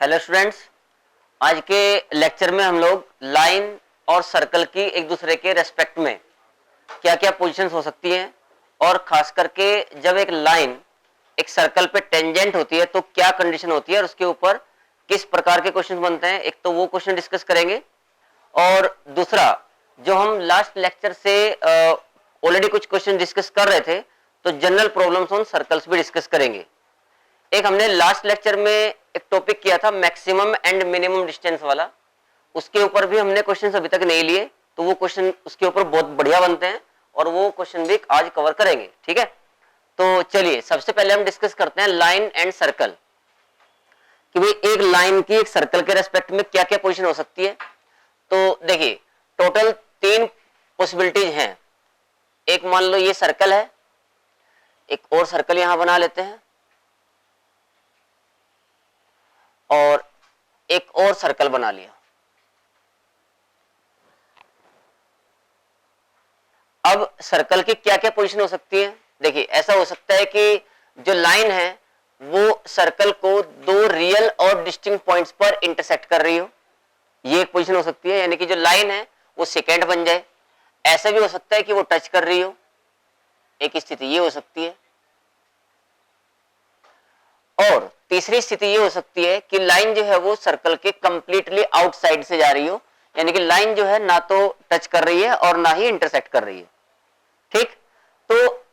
Hello students, आज के lecture में हम लोग लाइन और सर्कल की एक दूसरे के रेस्पेक्ट में क्या क्या पोजीशंस हो सकती हैं और खास करके जब एक लाइन एक सर्कल पे टेंजेंट होती है तो क्या कंडीशन होती है और उसके ऊपर किस प्रकार के क्वेश्चन बनते हैं, एक तो वो क्वेश्चन डिस्कस करेंगे। और दूसरा, जो हम लास्ट लेक्चर से ऑलरेडी कुछ क्वेश्चन डिस्कस कर रहे थे, तो जनरल प्रॉब्लम्स ऑन सर्कल्स भी डिस्कस करेंगे। एक हमने लास्ट लेक्चर में एक टॉपिक किया था मैक्सिमम एंड मिनिमम डिस्टेंस वाला, उसके ऊपर भी हमने क्वेश्चन अभी तक नहीं लिए, तो वो क्वेश्चन उसके ऊपर बहुत बढ़िया बनते हैं और वो क्वेश्चन भी आज कवर करेंगे। ठीक है, तो चलिए सबसे पहले हम डिस्कस करते हैं लाइन एंड सर्कल कि भाई एक लाइन की एक सर्कल के रेस्पेक्ट में क्या क्या पोजीशन हो सकती है। तो देखिए टोटल 3 पॉसिबिलिटीज हैं। एक मान लो ये सर्कल है, एक और सर्कल यहां बना लेते हैं और एक और सर्कल बना लिया। अब सर्कल की क्या क्या पोजीशन हो सकती है। देखिए ऐसा हो सकता है कि जो लाइन है वो सर्कल को 2 रियल और डिस्टिंक्ट पॉइंट्स पर इंटरसेक्ट कर रही हो, ये एक पोजीशन हो सकती है, यानी कि जो लाइन है वो सेकेंड बन जाए। ऐसा भी हो सकता है कि वो टच कर रही हो, एक स्थिति ये हो सकती है। और तीसरी स्थिति ये हो सकती है कि लाइन जो है वो सर्कल के कंप्लीटली आउटसाइड से जा रही हो, यानी कि लाइन जो है ना तो टच कर रही है और ना ही इंटरसेक्ट कर रही है। ठीक, तो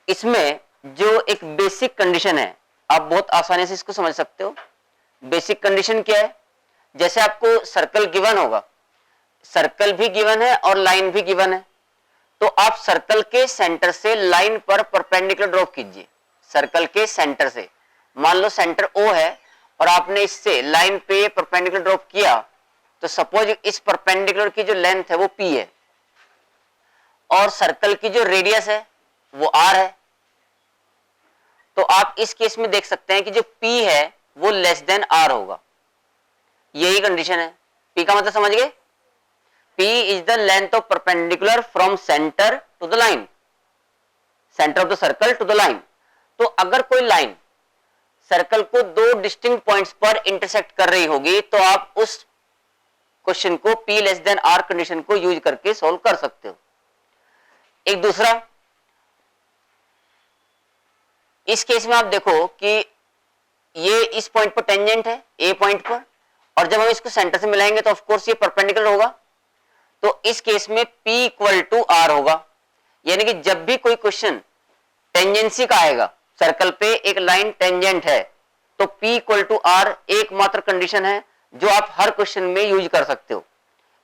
इसमें जो एक बेसिक कंडीशन है आप बहुत आसानी से इसको समझ सकते हो। बेसिक कंडीशन क्या है, जैसे आपको सर्कल गिवन होगा, सर्कल भी गिवन है और लाइन भी गिवन है, तो आप सर्कल के सेंटर से लाइन पर परपेंडिकुलर ड्रॉप कीजिए। सर्कल के सेंटर से, मान लो सेंटर O है और आपने इससे लाइन पे परपेंडिकुलर ड्रॉप किया, तो सपोज इस परपेंडिकुलर की जो लेंथ है वो P है और सर्कल की जो रेडियस है वो R है। तो आप इस केस में देख सकते हैं कि जो P है वो लेस देन R होगा। यही कंडीशन है। P का मतलब समझ गए, P is the length of perpendicular from centre to the line, centre of the circle to the line. तो अगर कोई लाइन सर्कल को 2 डिस्टिंक्ट पॉइंट्स पर इंटरसेक्ट कर रही होगी तो आप उस क्वेश्चन को P less than R condition को यूज करके सॉल्व कर सकते हो। एक दूसरा, इस केस में आप देखो कि ये इस पॉइंट पर टेंजेंट है A पॉइंट पर, और जब हम इसको सेंटर से मिलाएंगे तो ऑफ कोर्स ये परपेंडिकुलर होगा। तो इस केस में P इक्वल टू R होगा, यानी कि जब भी कोई क्वेश्चन टेंजेंसी का आएगा, सर्कल पे एक लाइन टेंजेंट है, तो P इक्वल टू R एकमात्र कंडीशन है जो आप हर क्वेश्चन में यूज कर सकते हो।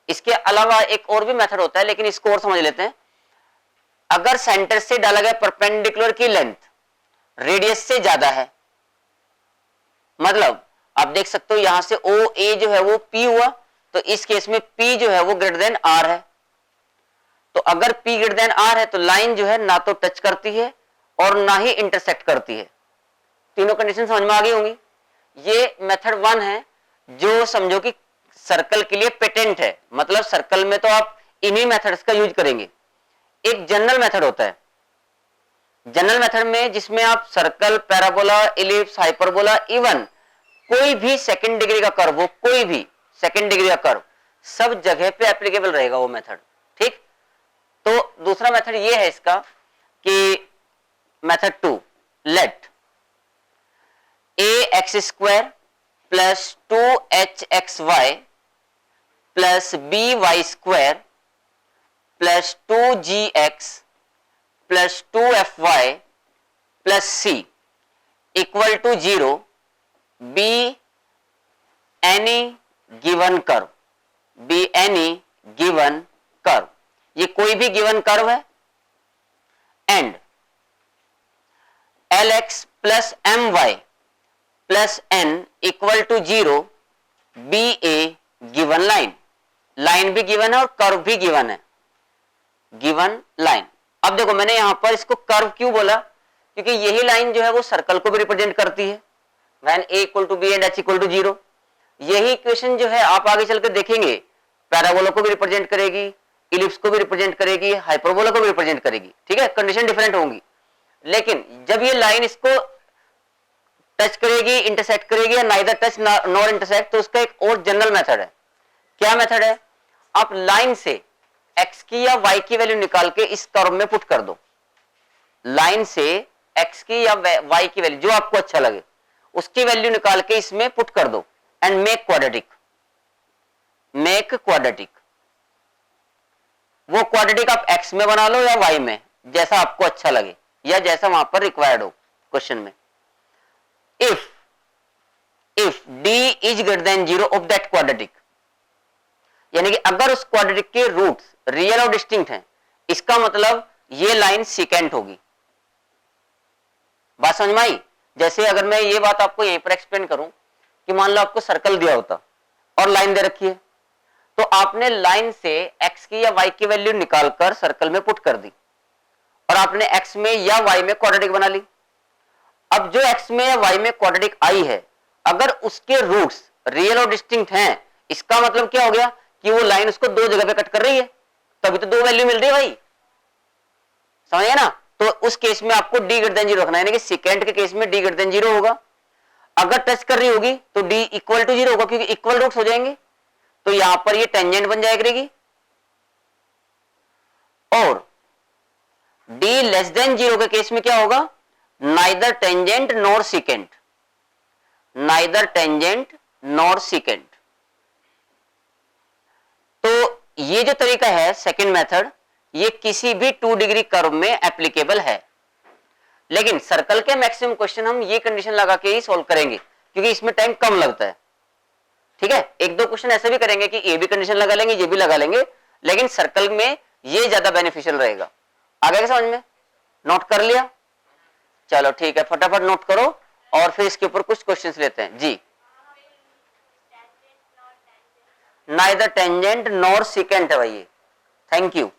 इसके अलावा एक और भी मेथड होता है, लेकिन इसको और समझ लेते हैं। अगर सेंटर से डाला गया परपेंडिकुलर की लेंथ रेडियस से ज्यादा है, मतलब आप देख सकते हो यहां से OA जो है वो P हुआ, तो इस केस में P जो है वो ग्रेटर देन R है। तो अगर P ग्रेटर देन R है तो लाइन जो है ना तो टच करती है और ना ही इंटरसेक्ट करती है। तीनों कंडीशन समझ में आ गई होंगी। ये मेथड 1 है जो समझो कि सर्कल के लिए पेटेंट है, मतलब सर्कल में तो आप इन्हीं मेथड्स का यूज करेंगे। एक जनरल मेथड होता है, जनरल मेथड में जिसमें आप circle, parabola, ellipse, hyperbola, even कोई भी सेकंड डिग्री का कर्व हो, कोई भी सेकंड डिग्री का कर्व, सब जगह पे एप्लीकेबल रहेगा वो मेथड। ठीक, तो दूसरा मेथड ये है इसका कि method 2, let ax² plus 2hxy plus by² plus 2gx plus 2fy plus c equal to 0 be any given curve, be any given curve, ये कोई भी गिवन कर्व है, and lx plus my plus n equal to 0 be a given line. Line भी given है और curve भी given है, given line. अब देखो मैंने यहां पर इसको कर्व क्यों बोला, क्योंकि यही लाइन जो है वो सर्कल को भी रिप्रेजेंट करती है, when a equal to b and h equal to 0। यही इक्वेशन जो है आप आगे चलकर देखेंगे पैराबोला को भी रिप्रेजेंट करेगी, इलिप्स को भी रिप्रेजेंट करेगी, हाइपरबोला को भी रिप्रेजेंट करेगी। ठीक है, कंडीशन डिफरेंट होंगी, लेकिन जब ये लाइन इसको टच करेगी, इंटरसेक्ट करेगी, या नाइदर टच नॉर इंटरसेक्ट, तो उसका एक और जनरल मेथड है। क्या मेथड है? आप लाइन से x की या y की वैल्यू निकाल के इस कर्व में पुट कर दो। लाइन से x की या y की वैल्यू जो आपको अच्छा लगे उसकी वैल्यू निकाल के इसमें पुट कर दो and make quadratic. Make quadratic, वो क्वाड्रेटिक आप x में बना लो या y में, जैसा आपको अच्छा लगे या जैसा वहां पर रिक्वायर्ड हो क्वेश्चन में। If d is greater than 0 of that quadratic, यानी कि अगर उस क्वाड्रेटिक के रूट्स रियल और डिस्टिंक्ट हैं, इसका मतलब ये लाइन सिकेंट होगी। बात समझ में आई? जैसे अगर मैं ये बात आपको यहीं पर एक्सप्लेन करूं कि मान लो आपको सर्कल दिया होता और लाइन दे रखी है, तो आपने लाइन से x की या y की वैल्यू निकालकर सर्कल में पुट कर दी और आपने x में या y में क्वाड्रेटिक बना ली। अब जो x में या y में क्वाड्रेटिक आई है, अगर उसके रूट्स रियल और डिस्टिंक्ट हैं, इसका मतलब क्या हो गया कि वो लाइन उसको दो जगह पे कट कर रही है, तभी तो दो वैल्यू मिल रही है भाई। समझ गया ना? तो उस केस में आपको d ग्रेटर देन 0 रखना है, यानी कि सेकेंड के केस में d ग्रेटर देन 0 होगा। अगर टच कर रही होगी तो d इक्वल टू 0 होगा, क्योंकि इक्वल रूट्स हो जाएंगे, तो यहां पर ये टेंजेंट बन जाया करेगी। और d लेस देन 0 के केस में क्या होगा? Neither tangent nor secant, neither tangent nor secant. तो ये जो तरीका है सेकंड मेथड, ये किसी भी 2 डिग्री कर्व में एप्लीकेबल है, लेकिन सर्कल के मैक्सिमम क्वेश्चन हम ये कंडीशन लगा के ही सॉल्व करेंगे, क्योंकि इसमें टाइम कम लगता है। ठीक है, एक दो क्वेश्चन ऐसे भी करेंगे कि ये भी कंडीशन लगा लेंगे, ये भी लगा लेंगे, लेकिन सर्कल में ये ज्यादा बेनिफिशियल रहेगा। आ गया समझ में? नोट कर लिया? चलो ठीक है, फटाफट नोट करो और फिर इसके ऊपर कुछ क्वेश्चंस लेते हैं जी। नाइदर टेंजेंट नॉर सेकेंट है भाई ये, thank you.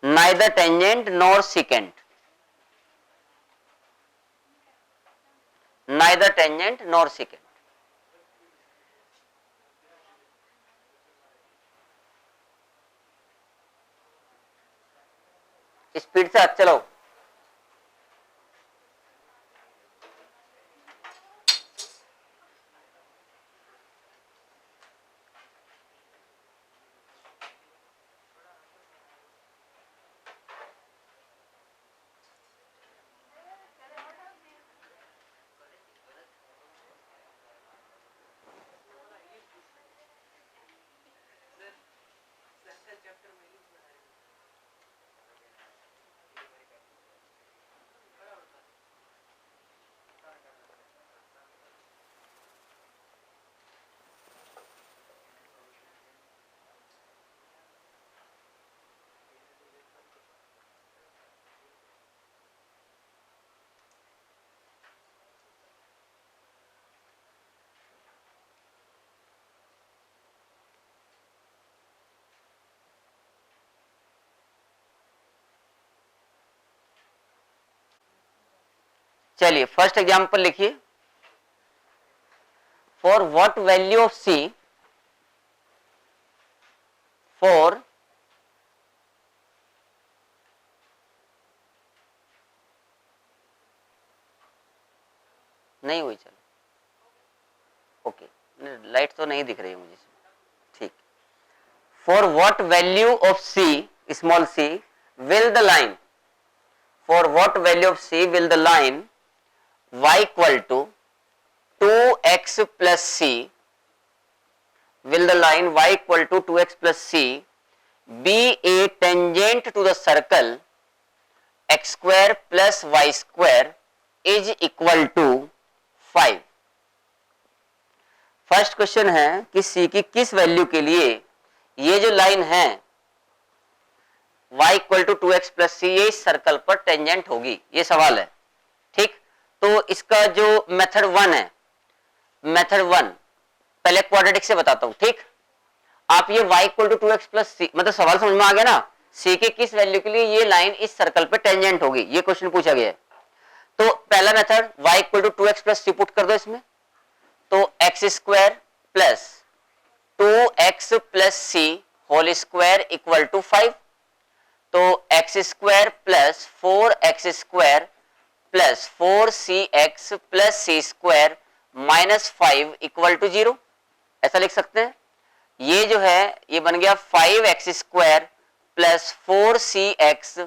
Neither tangent nor secant, neither tangent nor secant. Speed से हाथ चलाओ। चलिए फर्स्ट एग्जांपल लिखिए। For what value of c for नहीं हुई, चलो ओके, लाइट तो नहीं दिख रही है मुझे, ठीक। For what value of c small c will the line, for what value of c will the line y equal to 2x plus c, will the line y equal to 2x plus c be a tangent to the circle x square plus y square is equal to 5। First question है कि c की किस value के लिए ये जो line है y equal to 2x plus c ये इस सर्कल पर टेंजेंट होगी, ये सवाल है। ठीक, तो इसका जो मेथड 1 है, मेथड 1 पहले क्वाड्रेटिक से बताता हूं। ठीक, आप ये y equal to 2x plus C, मतलब सवाल समझ में आ गया ना, c के किस वैल्यू के लिए ये लाइन इस सर्कल पे टेंजेंट होगी, ये क्वेश्चन पूछा गया है। तो पहला method y equal to 2x plus c put कर दो इसमें, तो x square plus 2x plus c whole square equal to 5, तो x square plus 4x square plus 4cx plus c square minus 5 equal to 0, ऐसा लिख सकते हैं। ये जो है ये बन गया 5x square plus 4cx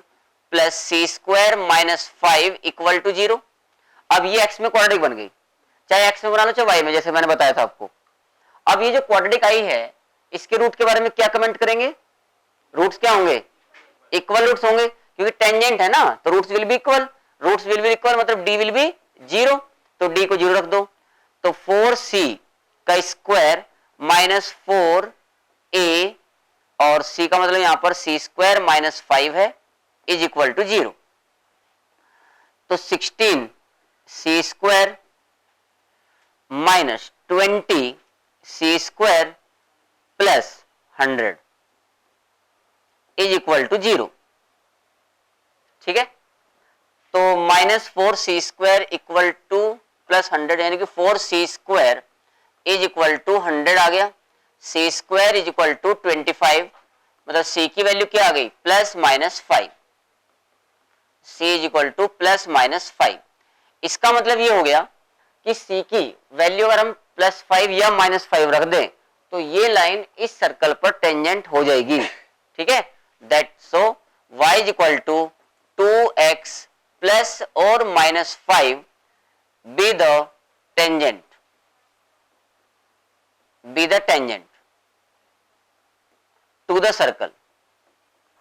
plus c square minus 5 equal to 0। अब ये x में क्वाड्रेटिक बन गई, चाहे x में बना लो चाहे y में, जैसे मैंने बताया था आपको। अब ये जो क्वाड्रेटिक आई है इसके रूट के बारे में क्या कमेंट करेंगे? रूट्स क्या होंगे? इक्वल रूट्स होंगे, क्योंकि टेंजेंट है ना, तो roots will be equal. Roots will be equal मतलब d विल बी 0, तो d को 0 रख दो। तो 4c का स्क्वायर माइनस 4a और c का मतलब यहां पर c स्क्वायर माइनस 5 है इज इक्वल टू 0। तो 16 c square minus 20 c square plus 100 is equal to 0। ठीक है, तो minus 4c square equal to plus 100, यानी कि 4c square is equal to 100 आ गया। c square is equal to 25, मतलब c की वैल्यू क्या आ गई? Plus minus 5। c is equal to plus minus 5। इसका मतलब ये हो गया कि c की वैल्यू अगर हम प्लस 5 या माइनस 5 रख दें तो ये लाइन इस सर्कल पर टेंजेंट हो जाएगी। ठीक है, that so y is equal to 2x plus और minus 5 be the tangent, be the tangent to the circle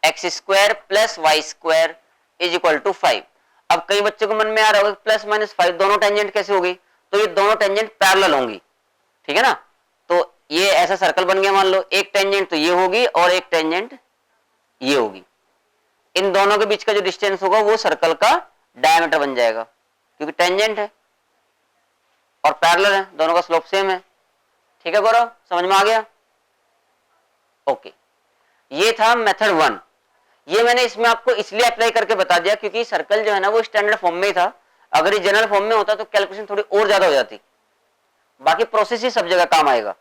x square plus y square is equal to 5। अब कई बच्चों को मन में आ रहा होगा प्लस माइनस 5 दोनों टेंजेंट कैसे होगी? तो ये दोनों टेंजेंट पैरेलल होंगी। ठीक है ना, तो ये ऐसा सर्कल बन गया, मान लो एक टेंजेंट तो ये होगी और एक टेंजेंट ये होगी। इन दोनों के बीच का जो डिस्टेंस होगा वो सर्कल का डायमीटर बन जाएगा, क्योंकि टेंजेंट है और पैरेलल है, दोनों का स्लोप सेम है। ठीक है गौरव, समझ में आ गया? ओके, ये था मेथड 1। ये मैंने इसमें आपको इसलिए अप्लाई करके बता दिया क्योंकि सर्कल जो है ना वो स्टैंडर्ड फॉर्म में ही था। अगर ये जनरल फॉर्म में होता तो कैलकुलेशन थोड़ी और ज्यादा हो जाती, बाकी प्रोसेस ही सब जगह काम आएगा।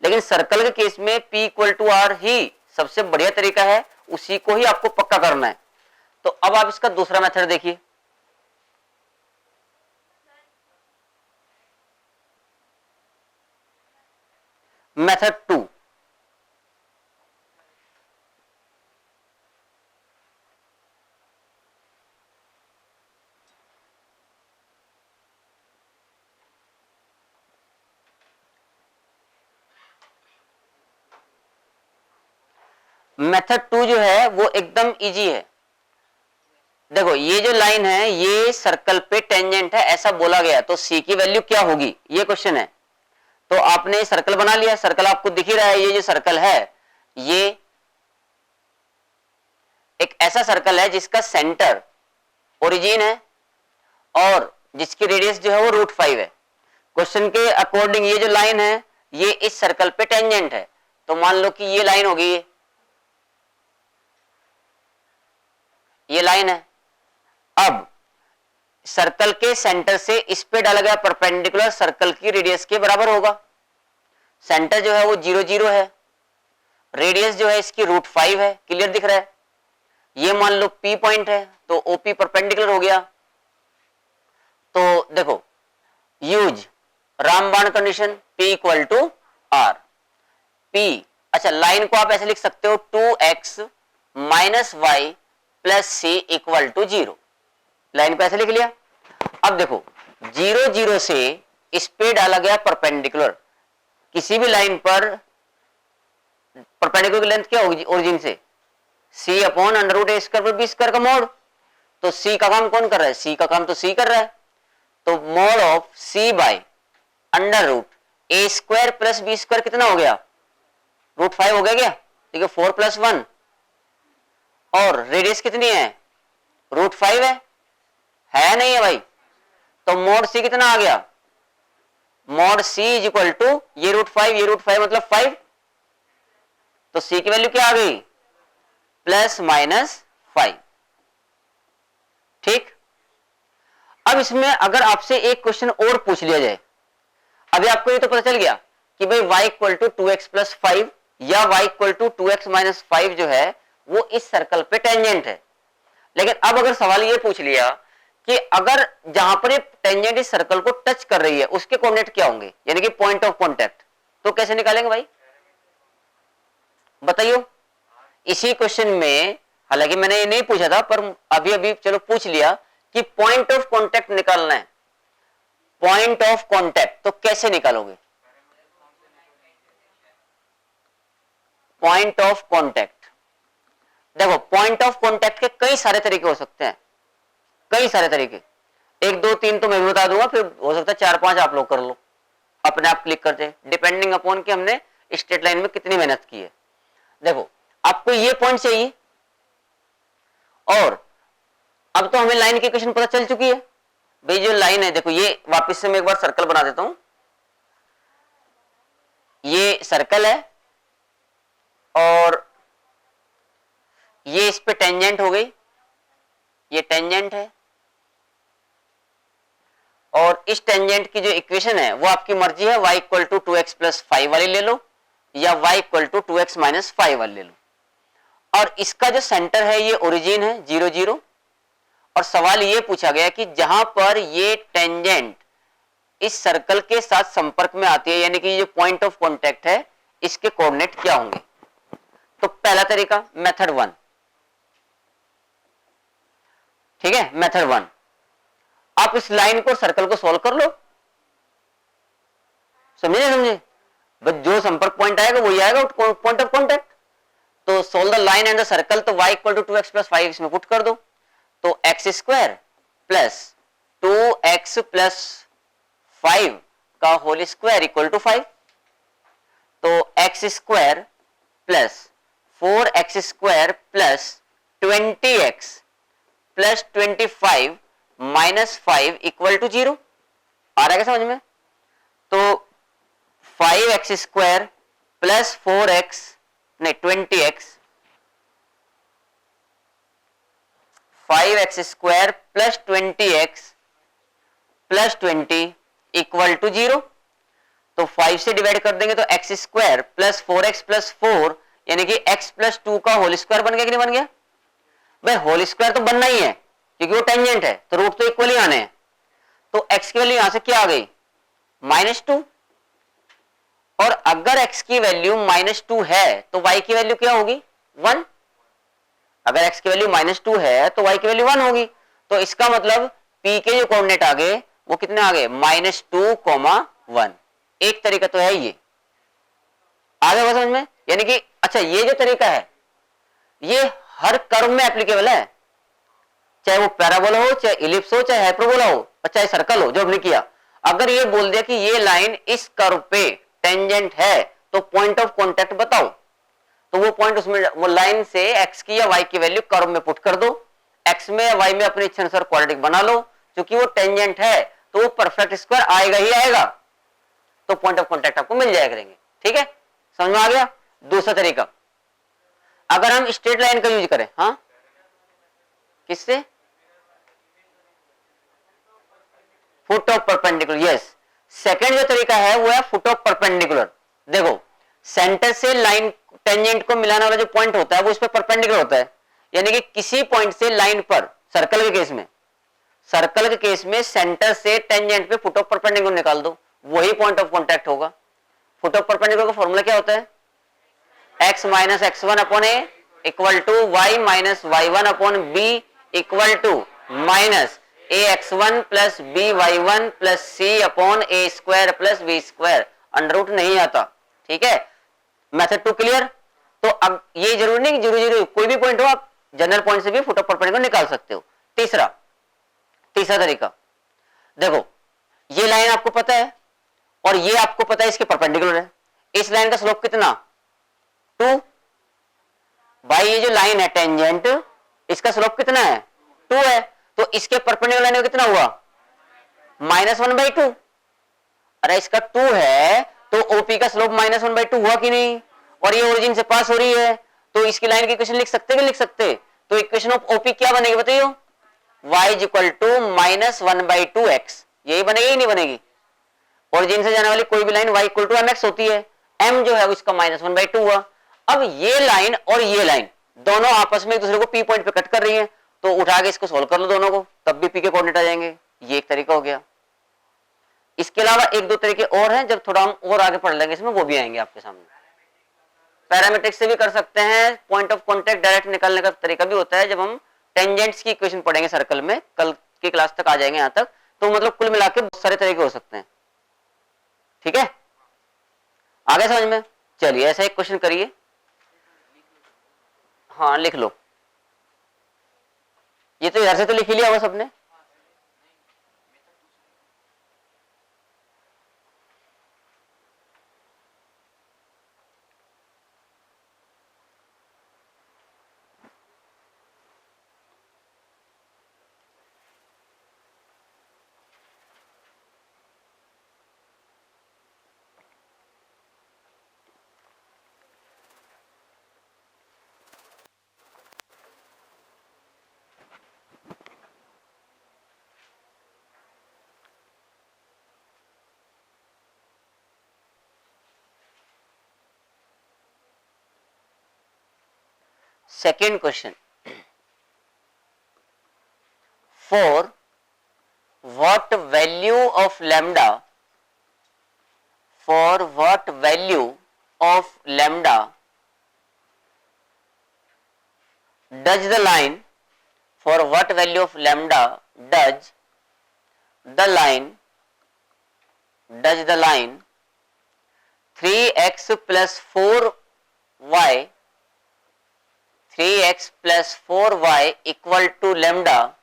लेकिन सर्कल के केस में P इक्वल टू आर ही सबसे बढ़िया तरीका है, उसी को ही आपको पक्का करना है। तो अब आप इसका दूसरा मेथड देखिए। मेथड 2, मेथड 2 जो है वो एकदम इजी है। देखो ये जो लाइन है ये सर्कल पे टेंजेंट है ऐसा बोला गया, तो C की वैल्यू क्या होगी ये क्वेश्चन है। तो आपने सर्कल बना लिया, सर्कल आपको दिख ही रहा है, ये जो सर्कल है ये एक ऐसा सर्कल है जिसका सेंटर ओरिजिन है और जिसकी रेडियस जो है वो √5 है। क्वेश्चन के अकॉर्डिंग ये जो लाइन है ये इस सर्कल पे टेंजेंट है, तो मान लो कि ये लाइन होगी, ये लाइन है। अब सर्कल के सेंटर से इस पे डाला गया परपेंडिकुलर सर्कल की रेडियस के बराबर होगा। सेंटर जो है वो 0 0 है, रेडियस जो है इसकी √5 है, क्लियर दिख रहा है। ये मान लो P पॉइंट है तो OP परपेंडिकुलर हो गया। तो देखो यूज रामबाण condition P equal to R। P, अच्छा लाइन को आप ऐसे लिख सकते हो 2x minus y plus C equal to 0। Line को ऐसे लिख लिया। अब देखो 0 0 से इस पे डाला गया परपेंडिकुलर, किसी भी लाइन पर परपेंडिकुलर की लेंथ क्या होगी ओरिजिन से? C अपॉन √a² पर b² का मोड। तो C का काम कौन कर रहा है? C का काम तो C कर रहा है, तो mod of C by √a² plus b² कितना हो गया? √5 हो गया क्या? ठीक है, 4 + 1 और रेडियस कितनी है? √5 है नहीं है भाई? तो मोड C कितना आ गया? Mod C is equal to ये √5, ये √5 मतलब 5, तो C की वैल्यू क्या आ गई? ±5। ठीक, अब इसमें अगर आपसे एक क्वेश्चन और पूछ लिया जाए, अभी आपको ये तो पता चल गया कि भाई y इक्वल टू 2x + 5 या y इक्वल टू 2x - 5 जो है वो इस सर्कल पे टेंजेंट है। लेकिन अब अगर सवाल ये पूछ लिया कि अगर जहां पर ये टेंजेंट इस सर्कल को टच कर रही है उसके कोऑर्डिनेट क्या होंगे, यानी कि पॉइंट ऑफ कांटेक्ट, तो कैसे निकालेंगे भाई बताइए। इसी क्वेश्चन में, हालांकि मैंने ये नहीं पूछा था पर अभी अभी चलो पूछ लिया कि पॉइंट ऑफ कांटेक्ट निकालना है। पॉइंट ऑफ कांटेक्ट तो कैसे निकालोगे? पॉइंट ऑफ कांटेक्ट, देखो पॉइंट ऑफ कांटेक्ट के कई सारे तरीके हो सकते हैं, कई सारे तरीके, 1 2 3 तो मैं भी बता दूंगा, फिर हो सकता है 4 5 आप लोग कर लो अपने आप क्लिक करते, डिपेंडिंग अपॉन कि हमने स्ट्रेट लाइन में कितनी मेहनत की है। देखो आपको ये पॉइंट चाहिए और अब तो हमें लाइन की इक्वेशन पता चल चुकी है भाई, जो लाइन है देखो, ये वापस से मैं एक बार सर्कल बना देता हूं, ये सर्कल है और ये इस पे टेंजेंट हो गई, ये टेंजेंट है और इस टेंजेंट की जो इक्वेशन है वो आपकी मर्जी है, y equal to 2x plus 5 वाली ले लो या y equal to 2x minus 5 वाली ले लो। और इसका जो सेंटर है ये ओरिजिन है 0 0, और सवाल ये पूछा गया कि जहां पर ये टेंजेंट इस सर्कल के साथ संपर्क में आती है, यानी कि जो पॉइंट ऑफ कांटेक्ट है, इसके कोऑर्डिनेट क्या होंगे। तो पहला तरीका मेथड 1, ठीक है, मेथड 1, आप इस लाइन को सर्कल को सॉल्व कर लो, समझे समझे, बस जो संपर्क पॉइंट आएगा वही आएगा पॉइंट ऑफ कांटेक्ट। तो solve the line and the circle, तो y equal to 2x plus 5 इसमें पुट कर दो, तो x square plus 2x plus 5 का होल स्क्वायर इक्वल टू 5, तो x square plus 4x square plus 20x plus 25 minus 5 equal to 0, आ रहा है क्या समझ में। तो 5x स्क्वायर प्लस 4x नहीं 20x, 5x square plus 20x plus 20 equal to 0, तो 5 से डिवाइड कर देंगे तो x square plus 4x plus 4 यानी कि x प्लस 2 का होल स्क्वायर बन गया कि नहीं बन गया भाई, होल स्क्वायर तो बनना ही है क्योंकि वो टेंजेंट है, तो रूट तो इक्वल ही आने हैं। तो x की वैल्यू यहां से क्या आ गई -2, और अगर x की वैल्यू -2 है तो y की वैल्यू क्या होगी 1, अगर x की वैल्यू -2 है तो y की वैल्यू 1 होगी, तो इसका मतलब p के जो कोऑर्डिनेट आ गए वो कितने आ गए -2, 1। एक तरीका तो है ये, आगे समझ में, यानी कि अच्छा ये जो तरीका है ये हर कर्व में एप्लीकेबल है, चाहे वो पैराबोला हो, चाहे इलिप्स हो, चाहे हाइपरबोला हो, और चाहे सर्कल हो जो हमने किया। अगर ये बोल दिया कि ये लाइन इस कर्व पे टेंजेंट है तो पॉइंट ऑफ कांटेक्ट बताओ, तो वो पॉइंट उसमें वो लाइन से x की या y की वैल्यू कर्व में पुट कर दो, x में या y में अपनी इच्छा अनुसार क्वाड्रेटिक बना लो, क्योंकि वो टेंजेंट है तो वो परफेक्ट स्क्वायर आएगा ही आएगा, तो पॉइंट ऑफ कांटेक्ट आपको मिल जाया करेंगे। ठीक है, समझ में आ गया। दूसरा तरीका, अगर हम स्ट्रेट लाइन का यूज करें, हाँ किससे, foot of perpendicular, yes. Second जो तरीका है वो है फुट ऑफ परपेंडिकुलर। देखो सेंटर से लाइन टेंजेंट को मिलाने वाला जो पॉइंट होता है वो इस पर परपेंडिकुलर होता है, यानी कि किसी पॉइंट से लाइन पर, सर्कल के केस में सेंटर से टेंजेंट पे फुट ऑफ परपेंडिकुलर निकाल दो, वही पॉइंट ऑफ कांटेक्ट होगा। फुट ऑफ परपेंडिकुलर का फॉर्मूला क्या होता है, x minus x1 upon a equal to y minus y1 upon b equal to minus ax1 plus by1 plus c upon a square plus b square, under root नहीं आता। ठीक है, method 2 clear. तो अब ये जरूरी नहीं, जरूरी कोई भी पॉइंट हो, आप जनरल पॉइंट से भी फुट ऑफ परपेंडिकुलर निकाल सकते हो। तीसरा तरीका, देखो ये लाइन आपको पता है और ये आपको पता है इसके परपेंडिकुलर है, इस लाइन का स्लोप कितना 2, भाई ये जो लाइन है टेंजेंट इसका स्लोप कितना है 2 है, तो इसके परपेंडिकुलर लाइन में कितना हुआ -1/2। अरे इसका 2 है तो OP का स्लोप -1/2 हुआ कि नहीं, और ये ओरिजिन से पास हो रही है, तो इसकी लाइन की इक्वेशन लिख सकते कि लिख सकते, तो इक्वेशन ऑफ OP क्या बनेगी बताइए, y is equal to -1/2x, यही बनेगी ही नहीं बनेगी। ओरिजिन से जाने वाली कोई भी line y equal to mx होती है, m जो है उसका -1/2 हुआ। अब ये लाइन और ये लाइन दोनों आपस में एक दूसरे को P पॉइंट पे कट कर रही है, तो उठा के इसको सोल्व कर लो दोनों को, तब भी पी के कोऑर्डिनेट आ जाएंगे। ये एक तरीका हो गया। इसके अलावा एक दो तरीके और हैं, जब थोड़ा हम और आगे पढ़ लेंगे इसमें, वो भी आएंगे आपके सामने। पैरामीट्रिक से भी कर सकते हैं, पॉइंट ऑफ कांटेक्ट डायरेक्ट निकालने का तरीका भी होता है, जब हम टेंजेंट्स की इक्वेशन पढ़ेंगे सर्कल में, कल की क्लास तक आ जाएंगे यहां तक। तो मतलब कुल मिला के बहुत सारे तरीके हो सकते हैं। ठीक है, आगे समझ में। चलिए ऐसा एक क्वेश्चन करिए। हाँ लिख लो, ये तो इधर से तो लिख ही लिया होगा सबने। Second question, for what value of lambda, for what value of lambda does the line, for what value of lambda does the line 3x plus 4y 3x plus 4y equal to lambda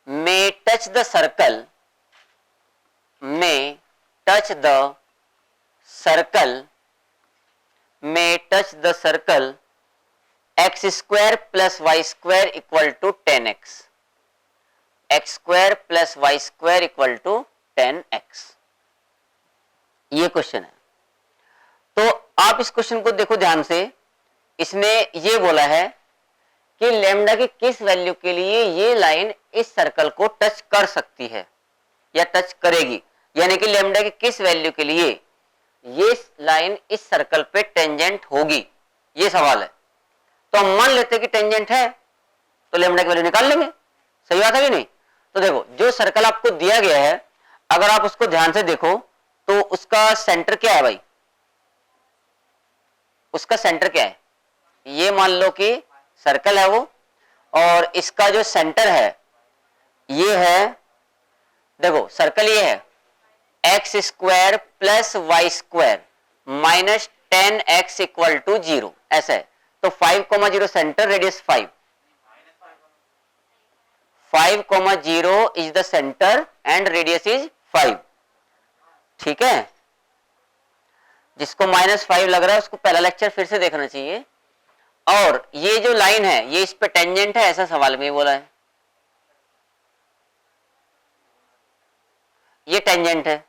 may touch the circle, may touch the circle x square plus y square equal to 10x, x square plus y square equal to 10x। ये question है। तो आप इस question को देखो ध्यान से। इसने ये बोला है कि लैम्डा की किस वैल्यू के लिए ये लाइन इस सर्कल को टच कर सकती है या टच करेगी, यानी कि लैम्डा की किस वैल्यू के लिए ये लाइन इस सर्कल पे टेंजेंट होगी, ये सवाल है। तो हम मान लेते हैं कि टेंजेंट है, तो लैम्डा की वैल्यू निकाल लेंगे। सही बात है कि नहीं? तो देखो, जो सर्कल आपको दिया गया है, अगर आप उसको ध्यान से देखो तो उसका सेंटर क्या है भाई? उसका सेंटर क्या है? ये मान लो कि सर्कल है वो, और इसका जो सेंटर है ये है, देखो सर्कल ये है x square plus y square minus 10x equal to 0, ऐसा है। तो 5,0 centre, radius 5, 5,0 is the centre and radius is 5। ठीक है, जिसको -5 लग रहा है उसको पहला लेक्चर फिर से देखना चाहिए। और ये जो लाइन है ये इस पे टेंजेंट है, ऐसा सवाल में बोला है। ये टेंजेंट है।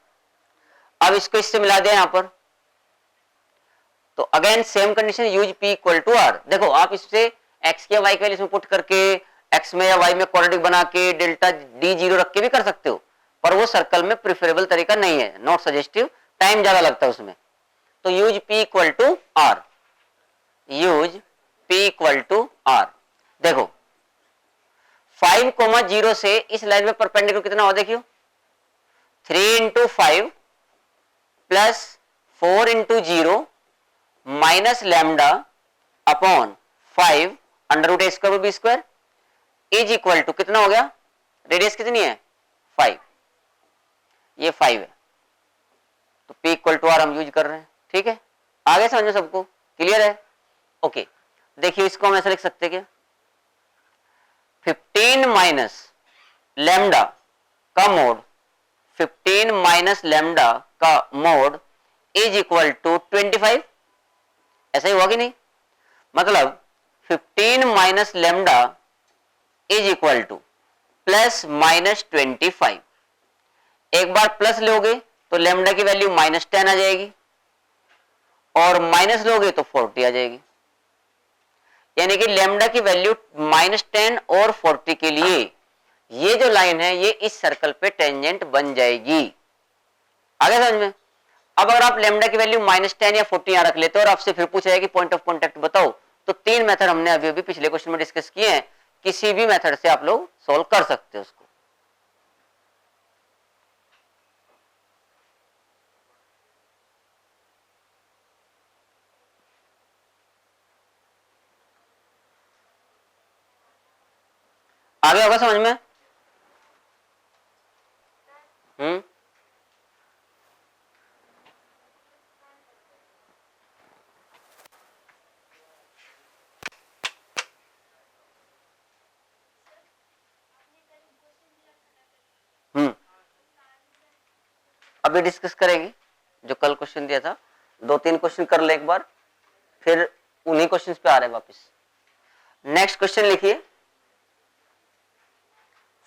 अब इसको इससे मिला दें यहां पर, तो again same condition, use p equal to r। देखो आप इससे x या y के वैल्यू इसमें पुट करके x में या y में क्वाड्रेटिक बना के डेल्टा d 0 रख के भी कर सकते हो, पर वो सर्कल में प्रिफरेबल तरीका नहीं है, नॉट सजेस्टिव, टाइम ज्यादा लगता है उसमें। तो use p equal to r, use p equal to r। देखो 5,0 से इस लाइन में परपेंडिकुलर कितना हो, देखियो 3 इंटू 5 प्लस 4 into 0 minus lambda upon 5 under root a square b square is equal to कितना हो गया? रेडियस कितनी है? 5, ये 5 है। तो p इक्वल टू r हम यूज कर रहे हैं। ठीक है, आगे समझो, सबको क्लियर है? ओके, देखिए इसको हम ऐसा लिख सकते क्या, 15 माइनस लैम्डा का मोड, 15 माइनस लैम्डा का मोड इज इक्वल टू 25, ऐसा ही हुआ कि नहीं? मतलब 15 minus lambda is equal to plus minus 25। एक बार प्लस लोगे तो लैम्डा की वैल्यू -10 आ जाएगी, और माइनस लोगे तो 40 आ जाएगी। यानी कि लैम्डा की वैल्यू -10 और 40 के लिए ये जो लाइन है ये इस सर्कल पे टेंजेंट बन जाएगी। आगे समझ में? अब अगर आप लैम्डा की वैल्यू -10 या 40 यहां रख लेते हो और आपसे फिर पूछा है कि पॉइंट ऑफ कांटेक्ट बताओ, तो तीन मेथड हमने अभी अभी पिछले क्वेश्चन में डिस्कस किए हैं किसी भी मेथड से आप लोग सोल्व कर सकते हो उसको। आगे होगा समझ में? अभी डिस्कस करेंगे जो कल क्वेश्चन दिया था, 2-3 क्वेश्चन कर ले एक बार, फिर उन्हीं क्वेश्चंस पे आ रहे हैं वापस। नेक्स्ट क्वेश्चन लिखिए,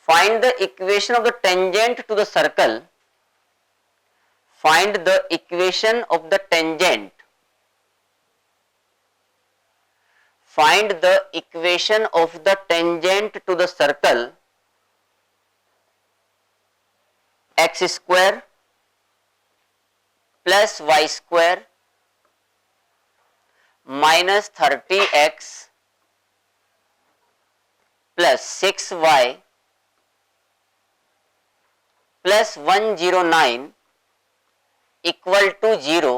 find the equation of the tangent to the circle, find the equation of the tangent, find the equation of the tangent to the circle x square plus y square minus 30x plus 6y plus 109 equal to 0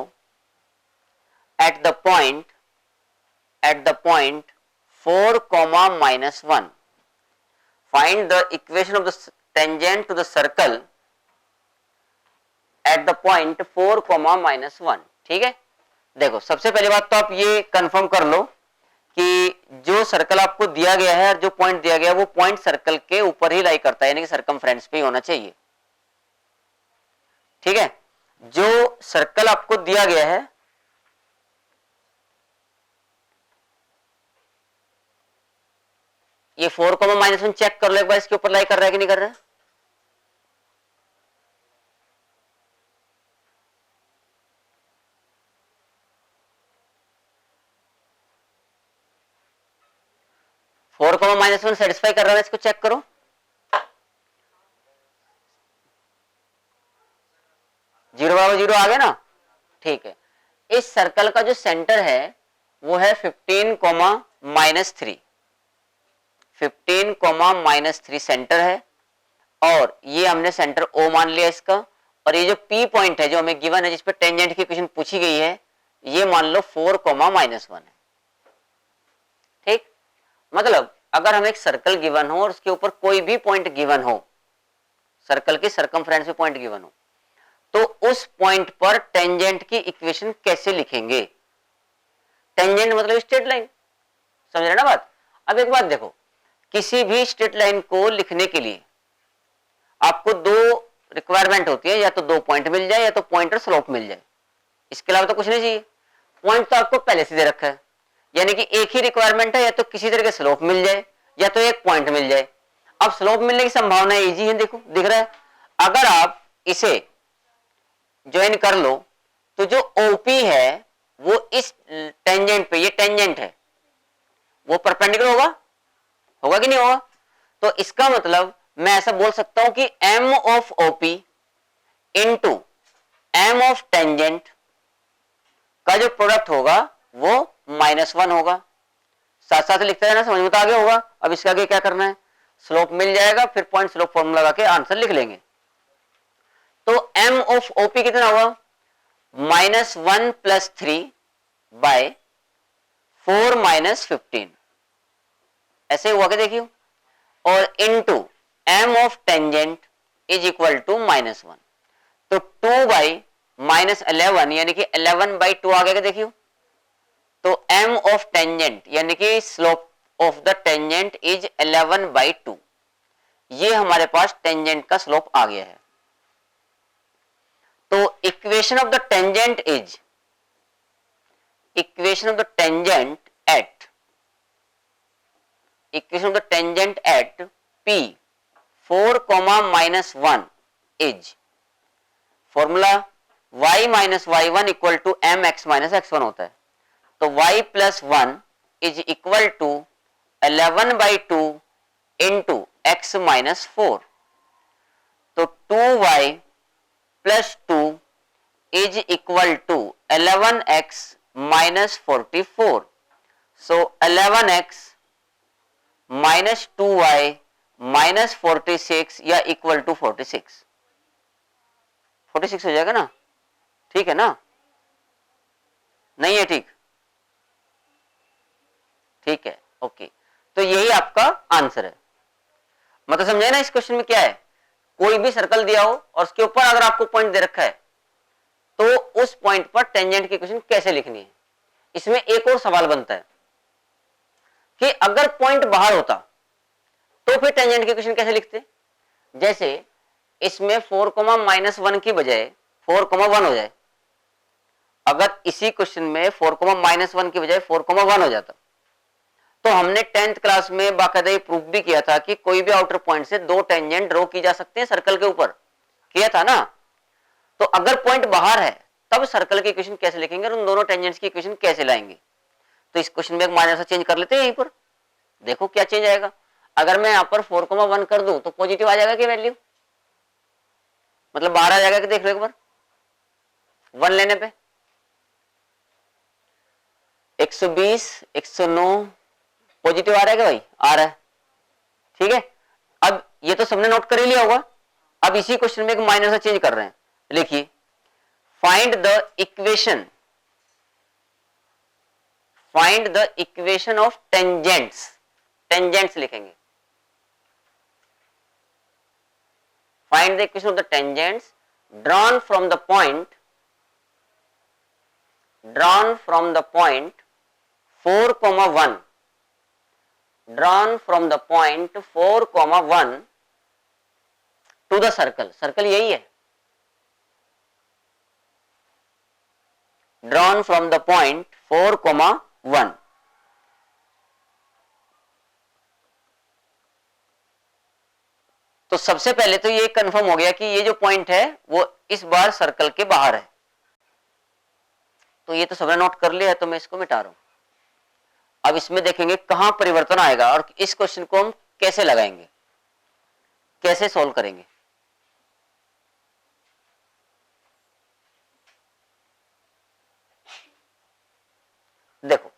at the point 4 comma minus 1. Find the equation of the tangent to the circle at the point 4 comma minus 1. ठीक है, देखो सबसे पहली बात तो आप ये confirm कर लो कि जो सर्कल आपको दिया गया है और जो पॉइंट दिया गया है वो पॉइंट सर्कल के ऊपर ही लाई करता है, यानी कि सर्कमफ्रेंस पे ही होना चाहिए। ठीक है, जो सर्कल आपको दिया गया है ये 4 कॉमा माइनस 1 चेक कर लो एक बार, इसके ऊपर लाई कर रहा है कि नहीं कर रहा है? फोर कॉमा माइनस 1 सेटिस्फाई कर रहा है, इसको चेक करो। जीरो बराबर जीरो आ गया ना, ठीक है। इस सर्कल का जो सेंटर है वो है 15 comma minus 3, 15 comma minus 3 centre है, और ये हमने सेंटर O मान लिया इसका, और ये जो P पॉइंट है जो हमें गिवन है जिसपे टेंजेंट की इक्वेशन पूछी गई है, ये मान लो 4 कॉमा माइनस 1 है। ठीक, मतलब अगर हमें एक सर्कल गिवन हो और उसके ऊपर कोई भी पॉइंट गिवन हो, सर्कल के सर्कमफ्रेंस में पॉइंट गिवन हो, तो उस पॉइंट पर टेंजेंट की इक्वेशन कैसे लिखेंगे? टेंजेंट मतलब स्ट्रेट लाइन, समझ रहे ना बात? अब एक बात देखो, किसी भी स्ट्रेट लाइन को लिखने के लिए आपको दो रिक्वायरमेंट होती है, या तो दो पॉइंट मिल जाए या तो पॉइंट और स्लोप मिल जाए, इसके अलावा तो कुछ नहीं चाहिए। पॉइंट तो आपको पहले से दे रखा है, यानी कि एक ही रिक्वायरमेंट है, या तो किसी तरह के स्लोप मिल जाए या तो एक पॉइंट मिल जाए। अब स्लोप मिलने की संभावना इजी है, देखो दिख रहा है। अगर आप इसे ज्वाइन कर लो तो जो ओपी है वो इस टेंजेंट पे, ये टेंजेंट है, वो परपेंडिकुलर होगा, होगा कि नहीं होगा? तो इसका मतलब मैं ऐसा बोल सकता हूं कि m of OP into m of tangent का जो प्रोडक्ट होगा वो -1 होगा। साथ साथ लिखते रहना, समझ में तो आगे होगा। अब इसके आगे क्या करना है, स्लोप मिल जाएगा, फिर पॉइंट स्लोप फॉर्मूला लगा के आंसर लिख लेंगे। तो m ऑफ ओपी कितना हुआ, -1 + 3 बाय 4 - 15, ऐसे हुआ कि देखियो, और into m of tangent is equal to -1, तो 2 बाई -11 यानी कि 11/2 आ गया, देखियो। तो m ऑफ टेंजेंट यानी कि slope of the tangent is 11/2, ये हमारे पास टेंजेंट का स्लोप आ गया है। तो equation of the tangent is, equation of the tangent at, equation of the tangent at P 4 -1 is, formula y - y1 equal to mx - x1 होता है। तो y + 1 is equal to 11/2 into x - 4, तो 2y + 2 is equal to 11x - 44, so 11x -2y -46 या equal to 46। 46 हो जाएगा ना, ठीक है ना? नहीं है ठीक? ठीक है, ओके। तो यही आपका आंसर है। मतलब समझे ना इस क्वेश्चन में क्या है, कोई भी सर्कल दिया हो और उसके ऊपर अगर आपको पॉइंट दे रखा है तो उस पॉइंट पर टेंजेंट की इक्वेशन कैसे लिखनी है। इसमें एक और सवाल बनता है कि अगर पॉइंट बाहर होता तो फिर टेंजेंट की इक्वेशन कैसे लिखते। जैसे इसमें 4, -1 की बजाय 4, 1 हो जाए। अगर इसी क्वेश्चन में 4, -1 की बजाय 4, 1 हो जाता तो हमने 10th क्लास में बाकायदा ये प्रूफ भी किया था कि कोई भी आउटर पॉइंट से दो टेंजेंट ड्रॉ की जा सकते हैं सर्कल के ऊपर, किया था ना। तो अगर पॉइंट बाहर है तब सर्कल की इक्वेशन कैसे लिखेंगे और उन दोनों टेंजेंट्स की इक्वेशन कैसे लाएंगे। तो इस क्वेश्चन में एक माइनर सा चेंज कर लेते हैं यहीं पर, देखो क्या चेंज आएगा। अगर मैं यहां पर 4, 1 कर दूं तो पॉजिटिव आ जाएगा कि वैल्यू, मतलब बाहर आ जाएगा कि देख लो एक बार 1 लेने पे। 120, 109 पॉजिटिव आ रहा है क्या भाई? आ रहा है, ठीक है। अब ये तो सबने नोट कर ही लिया होगा। अब इसी क्वेश्चन में एक माइनर सा चेंज कर रहे हैं, लिखिए find the equation, find the equation of tangents, tangents लिखेंगे। Find the equation of the tangents drawn from the point, drawn from the point 4, 1, drawn from the point 4, 1 to the circle, circle यही है, drawn from the point 4, 1। तो सबसे पहले तो ये confirm हो गया कि ये जो पॉइंट है वो इस बार सर्कल के बाहर है। तो ये तो सबने नोट कर लिया है, तो मैं इसको मिटा रहा हूं। अब इसमें देखेंगे कहां परिवर्तन आएगा और इस क्वेश्चन को हम कैसे लगाएंगे, कैसे सोल्व करेंगे। देखो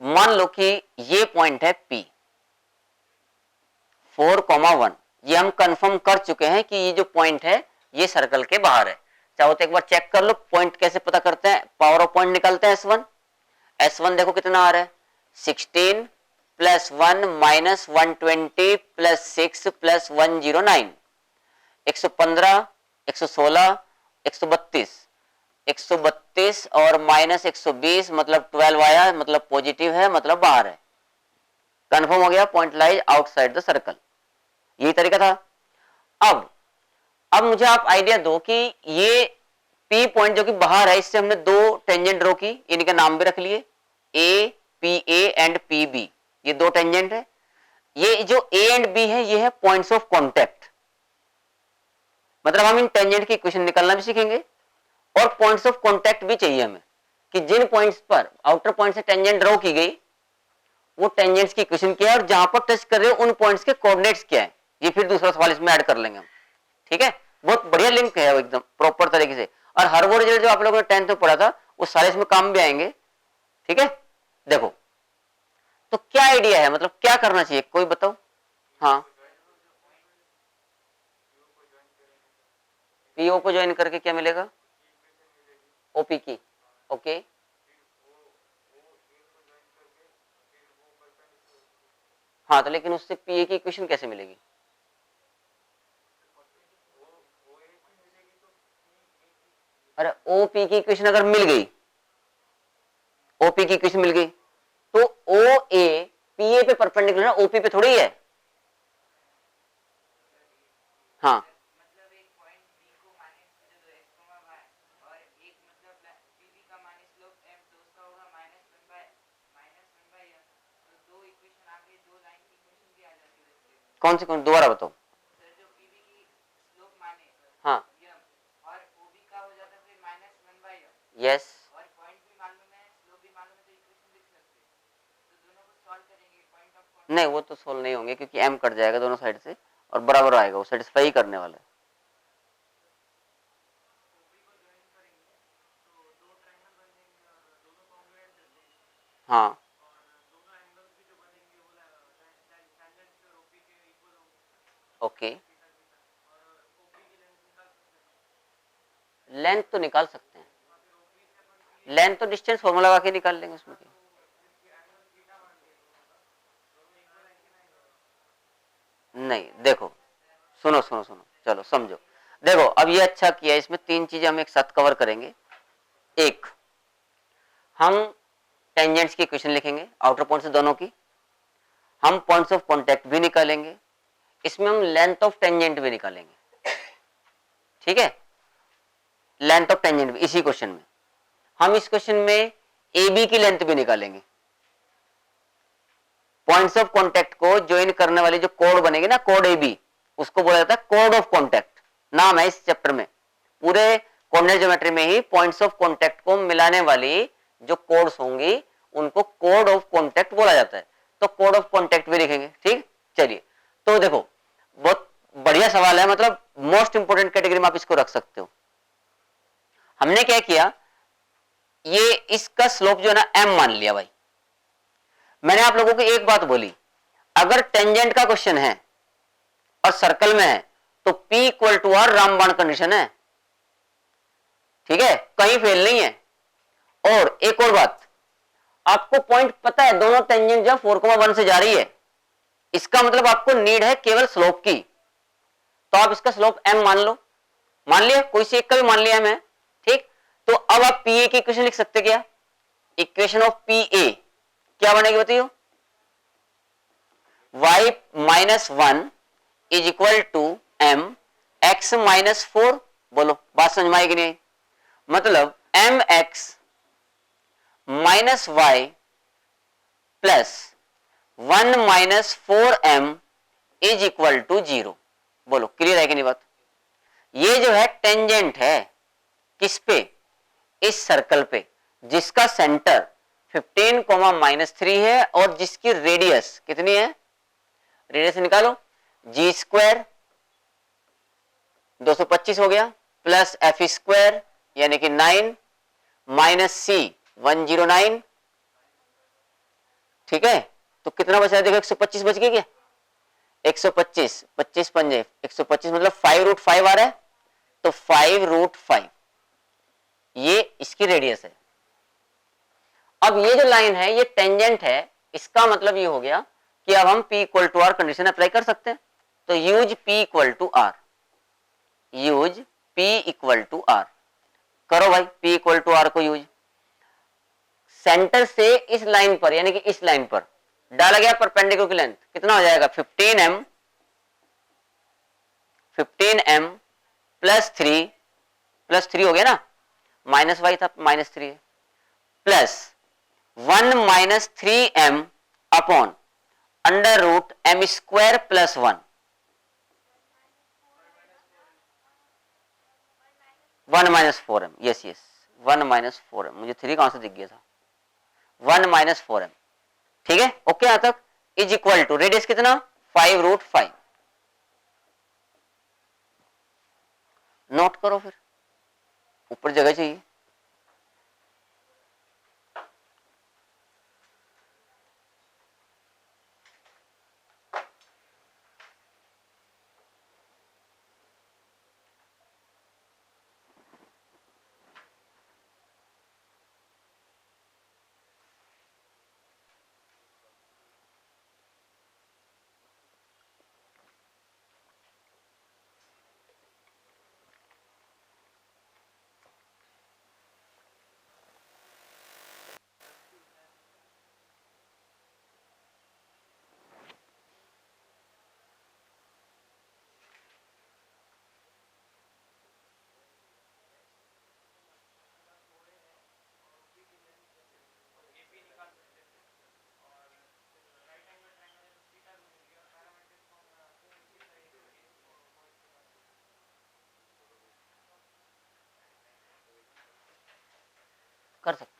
मान लो कि ये पॉइंट है P 4, 1, ये हम कंफर्म कर चुके हैं कि ये जो पॉइंट है ये सर्कल के बाहर है। चाहो तो एक बार चेक कर लो पॉइंट कैसे पता करते हैं, पावर ऑफ पॉइंट निकालते हैं S1। S1 देखो कितना आ रहा है, 16 + 1 - 120 + 6 + 109, 115, 116, 132, 132 और -120 मतलब 12 आया, मतलब पॉजिटिव है, मतलब बाहर है। कंफर्म हो गया, point lies outside the circle. यही तरीका था। अब मुझे आप आइडिया दो कि ये P पॉइंट जो कि बाहर है, इससे हमने दो टेंजेंट ड्रॉ की, इनके नाम भी रख लिए A, PA एंड PB। ये दो टेंजेंट है। ये जो A एंड B है ये है पॉइंट्स ऑफ कॉन्टेक्ट। मतलब हम इन टेंजेंट की इक्वेशन निकालना भी सीखेंगे और पॉइंट्स ऑफ कॉन्टेक्ट भी चाहिए हमें कि जिन पॉइंट्स पर आउटर पॉइंट से टेंजेंट ड्रॉ की गई वो टेंजेंट्स की इक्वेशन क्या है और जहां पर टच कर रहे हो उन पॉइंट्स के कोऑर्डिनेट्स क्या है। ये फिर दूसरा सवाल इसमें ऐड कर लेंगे हम, ठीक है। बहुत बढ़िया लिंक है एकदम प्रॉपर तरीके से, और हर वो रिजल्ट जो आप लोगों ने 10th में पढ़ा था वो सारे इसमें काम भी आएंगे, ठीक है। देखो तो क्या आइडिया है, मतलब क्या करना चाहिए, कोई बताओ। हाँ, पीओ को ज्वाइन करके क्या मिलेगा, ओपी की, ओके। हाँ तो लेकिन उससे पीए की इक्वेशन कैसे मिलेगी। अरे ओपी की इक्वेशन अगर मिल गई, ओपी की इक्वेशन मिल गई तो ओ ए पीए पे परपेंडिकुलर है, ओपी पे थोड़ी है। हाँ कौन सी, कौन, दोबारा बताओ। हाँ, यस, नहीं वो तो सोल्व नहीं होंगे क्योंकि m कट जाएगा दोनों साइड से और बराबर आएगा, वो सेटिस्फाई करने वाला है। हाँ, ओके, लेंथ तो निकाल सकते हैं, लेंथ तो डिस्टेंस फॉर्मूला लगा के निकाल लेंगे उसमें क्या। नहीं देखो, सुनो सुनो सुनो, चलो समझो। देखो अब ये अच्छा किया, इसमें तीन चीजें हम एक साथ कवर करेंगे। एक, हम टेंजेंट्स की इक्वेशन लिखेंगे आउटर पॉइंट से दोनों की, हम पॉइंट्स ऑफ कांटेक्ट भी निकालेंगे, इसमें हम लेंथ ऑफ टेंजेंट भी निकालेंगे। ठीक है, लेंथ ऑफ टेंजेंट भी इसी क्वेश्चन में। हम इस क्वेश्चन में ए बी की लेंथ भी निकालेंगे। पॉइंट्स ऑफ कांटेक्ट को ज्वाइन करने वाली जो कोड बनेगी ना, कोड ए बी, उसको बोला जाता है कोड ऑफ कांटेक्ट, नाम है इस चैप्टर में। पूरे कोऑर्डिनेट ज्योमेट्री में ही पॉइंट्स ऑफ कांटेक्ट को मिलाने वाली जो कोड्स होंगी उनको कोड ऑफ कांटेक्ट बोला जाता है। तो कोड ऑफ कांटेक्ट भी लिखेंगे। ठीक, चलिए तो देखो बहुत बढ़िया सवाल है, मतलब मोस्ट इंपोर्टेंट कैटेगरी में आप इसको रख सकते हो। हमने क्या किया, ये इसका स्लोप जो है ना m मान लिया भाई। मैंने आप लोगों को एक बात बोली, अगर टेंजेंट का क्वेश्चन है और सर्कल में है तो P इक्वल टू आर रामबाण कंडीशन है। ठीक है, कहीं फेल नहीं है। और एक और बात, आपको पॉइंट पता है दोनों टेंजेंट जो 4,1 से जा रही है, इसका मतलब आपको नीड है केवल स्लोप की, तो आप इसका स्लोप m मान लो। मान लिया, कोई से एक का भी मान लिया मैं। ठीक, तो अब आप पी ए की इक्वेशन लिख सकते क्या, इक्वेशन ऑफ पी ए क्या बनेगी बताइए, y minus 1 is equal to m x minus 4। बोलो बात समझ में आएगी नहीं, मतलब m x minus y plus 1 minus 4m is equal to 0। बोलो क्लियर है कि नहीं बात। ये जो है टेंजेंट है किस पे, इस सर्कल पे जिसका सेंटर 15,-3 है और जिसकी रेडियस कितनी है, रेडियस निकालो, जी स्क्वायर 225 हो गया प्लस एफ स्क्वायर यानी कि 9 माइनस सी 109। ठीक है, तो कितना बचा, देखो 125 बच गया क्या, 125, 25 पंजे 125 मतलब 5√5 आ रहा है, तो 5√5 ये इसकी रेडियस है। अब ये जो लाइन है ये टेंजेंट है, इसका मतलब ये हो गया कि अब हम P equal to r condition apply कर सकते हैं। तो use P equal to r, use P equal to r करो भाई, P इक्वल टू आर को यूज सेंटर से इस लाइन पर यानी कि इस लाइन पर डाला गया परपेंडिकुलर की लेंथ कितना हो जाएगा 15m प्लस 3 हो गया ना, माइनस वाई था minus 3 plus 1 minus 3m upon under root m square plus 1 1 minus 4m, yes yes 1 minus 4m, मुझे 3 कहां से दिख गया था, 1 माइनस 4m। ठीक है, ओके यहां तक, इज इक्वल टू रेडियस कितना 5√5। नोट करो फिर, ऊपर जगह चाहिए। कर सकते।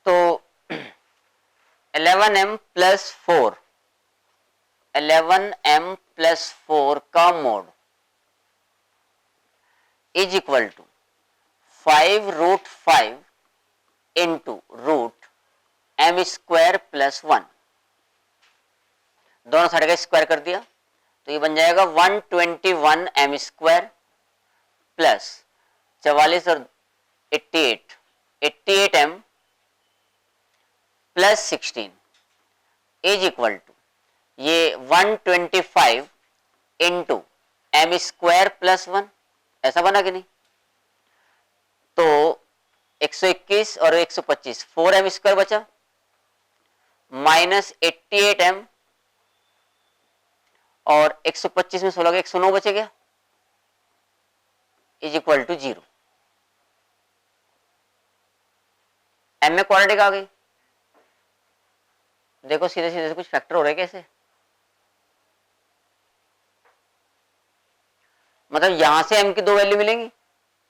तो 11m प्लस 4 11m प्लस 4 का mod is equal to 5√5 into root m square plus 1। दोनों साइड का स्क्वायर कर दिया तो ये बन जाएगा 121 एम स्क्वायर प्लस 44 और 88 m plus 16 is equal to ये 125 इंटू एम स्क्वायर प्लस 1। ऐसा बना कि नहीं? तो 121 और 125 4 एम स्क्वायर बचा माइनस 88 एम और 125 में 16 का 109 बचे गया इज इक्वल टू 0। एम में क्वाड्रेटिक आ गई। देखो सीधे सीधे कुछ फैक्टर हो रहे कैसे, मतलब यहां से एम की दो वैल्यू मिलेंगी,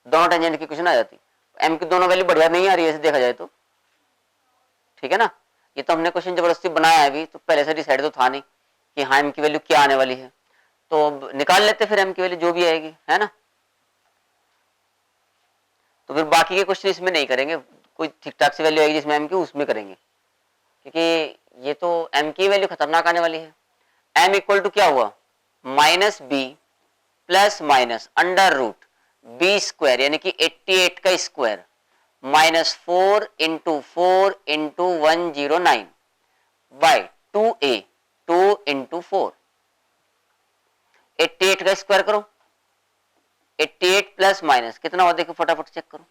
दोनों टेंजेंट की इक्वेशन आ जाती। एम की दोनों वैल्यू बढ़िया नहीं आ रही है ऐसे देखा जाए तो, ठीक है ना। ये तो हमने क्वेश्चन जबरदस्ती बनाया है अभी, तो पहले से डिसाइड तो था नहीं कि हाँ एम की वैल्यू क्या आने वाली है, तो निकाल लेते फिर एम की वैल्यू जो भी आएगी, है ना। तो फिर बाकी के क्वेश्चन इसमें नहीं करेंगे, कोई ठीक ठाक से वैल्यू आएगी जिसमें एम की उसमें करेंगे, क्योंकि ये तो एम की वैल्यू खतरनाक आने वाली है। एम इक्वल टू क्या हुआ minus b plus minus under root b square यानी कि 88 का square minus 4 into 109 by 2a 2 into 4। 88 का स्क्वायर करो, 88 प्लस माइनस कितना हुआ देखो फटाफट चेक करो।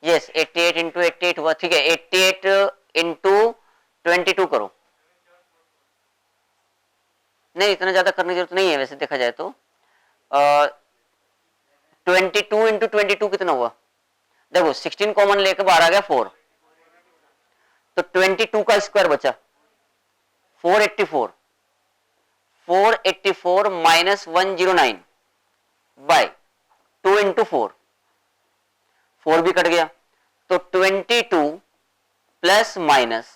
यस 88 इंटू 88 हुआ, ठीक है। 88 इंटू 22 करो, नहीं इतना ज्यादा करने की जरूरत नहीं है वैसे देखा जाए तो। 22 इंटू 22 कितना हुआ देखो, 16 कॉमन लेकर बाहर आ गया 4, तो 22 का स्क्वायर बचा 484 484 माइनस 109 बाय 2 इंटू 4 4 भी कट गया, तो 22 प्लस माइनस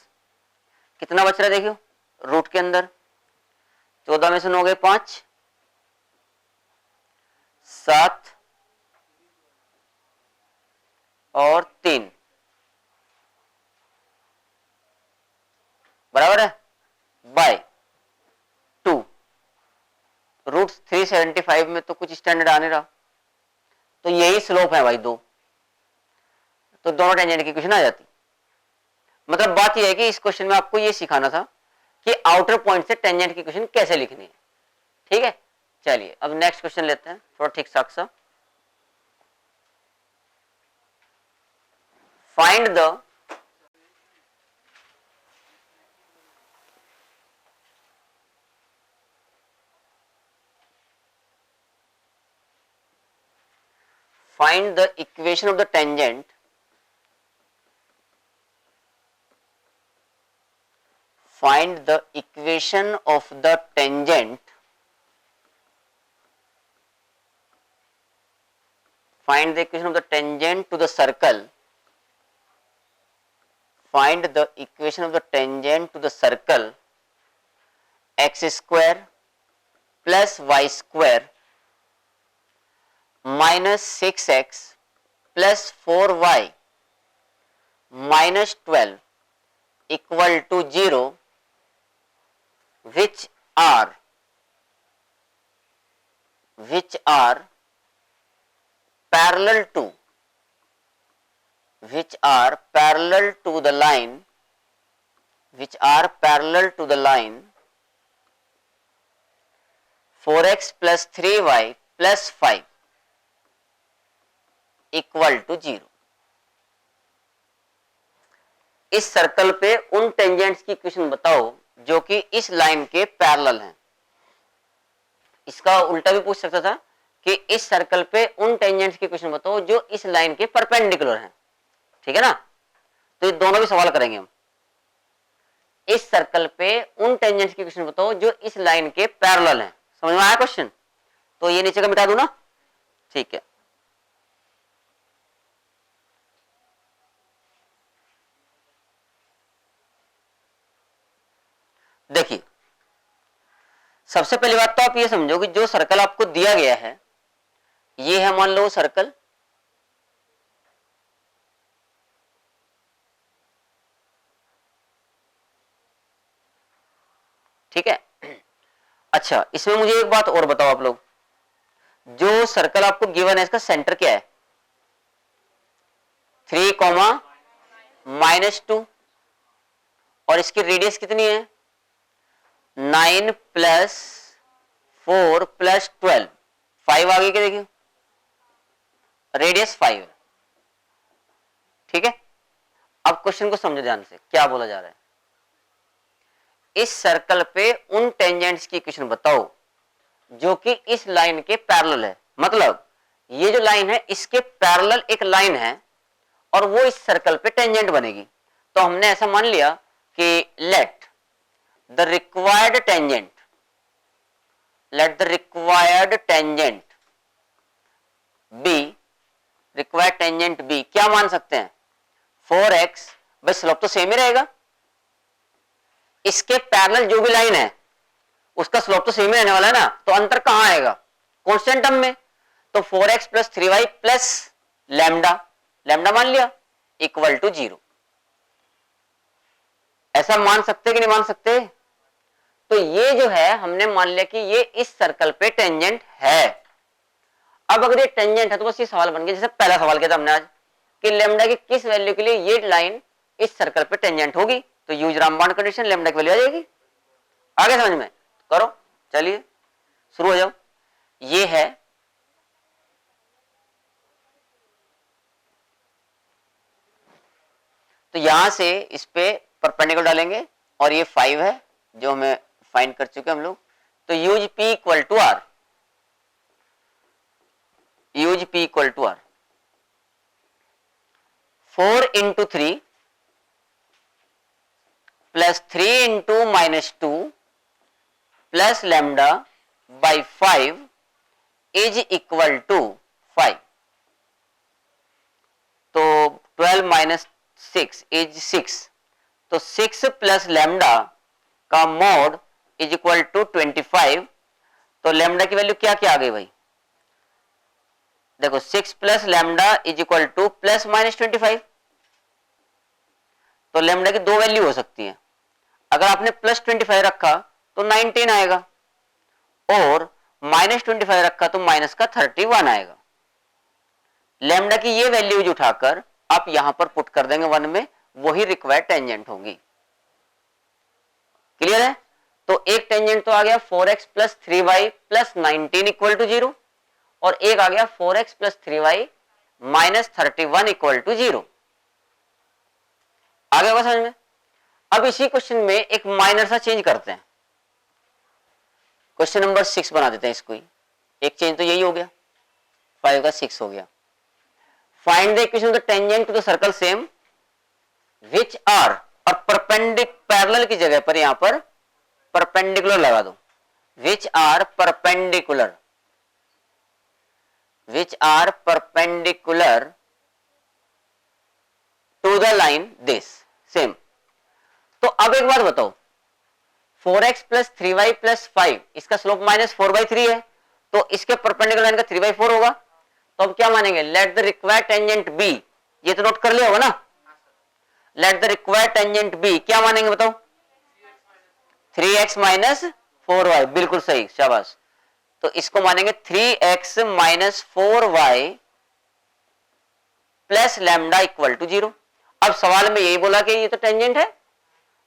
कितना बच रहा है देखियो रूट के अंदर, 14 में से 9 गए 5 7 और 3 बराबर है बाय 2। रूट 375 में तो कुछ स्टैंडर्ड आने रहा, तो यही स्लोप है भाई 2, तो दोनों टेंजेंट की इक्वेशन आ जाती। मतलब बात यह है कि इस क्वेश्चन में आपको यह सिखाना था कि आउटर पॉइंट से टेंजेंट की इक्वेशन कैसे लिखनी है, ठीक है। चलिए अब नेक्स्ट क्वेश्चन लेते हैं थोड़ा ठीक ठाक सा। Find the equation of the tangent find the equation of the tangent find the equation of the tangent to the circle find the equation of the tangent to the circle x square plus y square minus 6x plus 4y minus 12 equal to 0 which are parallel to the line 4x plus 3y plus 5 equal to 0। इस circle पे उन tangents की equation बताओ जो कि इस line के parallel हैं। इसका उल्टा भी पूछ सकता था कि इस सर्कल पे उन टेंजेंट्स की इक्वेशन बताओ जो इस लाइन के परपेंडिकुलर हैं। ठीक है ना, तो ये दोनों भी सवाल करेंगे हम। इस सर्कल पे उन टेंजेंट्स की इक्वेशन बताओ जो इस लाइन के पैरेलल हैं। समझ में आया क्वेश्चन? तो ये नीचे का मिटा दूं ना, ठीक है। देखिए, सबसे पहली बात तो आप ये समझो कि जो सर्कल आपको दिया गया है ये है, मान लो सर्कल, ठीक है। अच्छा, इसमें मुझे एक बात और बताओ आप लोग, जो सर्कल आपको गिवन है इसका सेंटर क्या है? 3, -2 और इसकी रेडियस कितनी है? 9 + 4 + 12, 5 आगे के देखिए, रेडियस 5 है। ठीक है, अब क्वेश्चन को समझो ध्यान से, क्या बोला जा रहा है। इस सर्कल पे उन टेंजेंट्स की इक्वेशन बताओ जो कि इस लाइन के पैरेलल है। मतलब ये जो लाइन है इसके पैरेलल एक लाइन है और वो इस सर्कल पे टेंजेंट बनेगी। तो हमने ऐसा मान लिया कि let the required tangent be, क्या मान सकते हैं? 4x, भाई स्लोप तो सेम ही रहेगा, इसके पैरेलल जो भी लाइन है उसका स्लोप तो सेम ही रहने वाला है ना, तो अंतर कहां आएगा? कांस्टेंट टर्म में। तो 4x + 3y + लैम्डा मान लिया इक्वल टू 0। ऐसा मान सकते कि नहीं मान सकते? तो ये जो है हमने मान लिया कि ये इस सर्कल पे टेंजेंट है। अब अगर ये टेंजेंट है तो बस ये सवाल बन गया, जैसे पहला सवाल किया था हमने आज, कि लैम्डा की किस वैल्यू के लिए ये लाइन इस सर्कल पे टेंजेंट होगी, तो यूज रामबाण कंडीशन, लैम्डा की वैल्यू आ जाएगी। आगे समझ में? करो, चलिए शुरू हो जाओ। ये है तो यहां से इस पे परपेंडिकुलर डालेंगे और ये 5 है जो हमें फाइंड कर चुके हम लोग। तो use P equal to R, 4 × 3 + 3 × -2 + λ/5 is equal to 5। तो 12 - 6 इज 6, तो 6 + लैम्डा का मोड इज इक्वल टू 25। तो लैम्डा की वैल्यू क्या क्या आ गई भाई? देखो 6 + लैम्डा इज इक्वल टू ±25। तो लैम्डा की दो वैल्यू हो सकती है। अगर आपने +25 रखा तो 19 आएगा और -25 रखा तो -31 आएगा। लैम्डा की ये वैल्यूज उठाकर आप यहां पर पुट कर देंगे 1 में, वही रिक्वायर्ड टेंजेंट होगी। क्लियर है? तो एक टेंजेंट तो आ गया 4x + 3y + 19 इक्वल टू 0 और एक आ गया 4x + 3y - 31 इक्वल टू 0। आ गया समझ में? अब इसी क्वेश्चन में एक माइनर सा चेंज करते हैं, क्वेश्चन नंबर 6 बना देते हैं इसको ही। एक चेंज तो यही हो गया, 5 का 6 हो गया। Find the equation of the tangent to the circle same which are, और पैरेलल की जगह पर यहां पर परपेंडिकुलर लगा दो, which are perpendicular to the line this same. तो अब एक बात बताओ, 4x + 3y + 5 इसका स्लोप -4/3 है, तो इसके परपेंडिकुलर लाइन का 3/4 होगा। तो अब क्या मानेंगे? Let the required tangent be, ये तो नोट कर लिया होगा ना, let the required tangent be क्या मानेंगे बताओ? 3x - 4y, बिल्कुल सही, शाबाश। तो इसको मानेंगे 3x - 4y + lambda equal to 0। अब सवाल में यही बोला कि ये तो टेंजेंट है,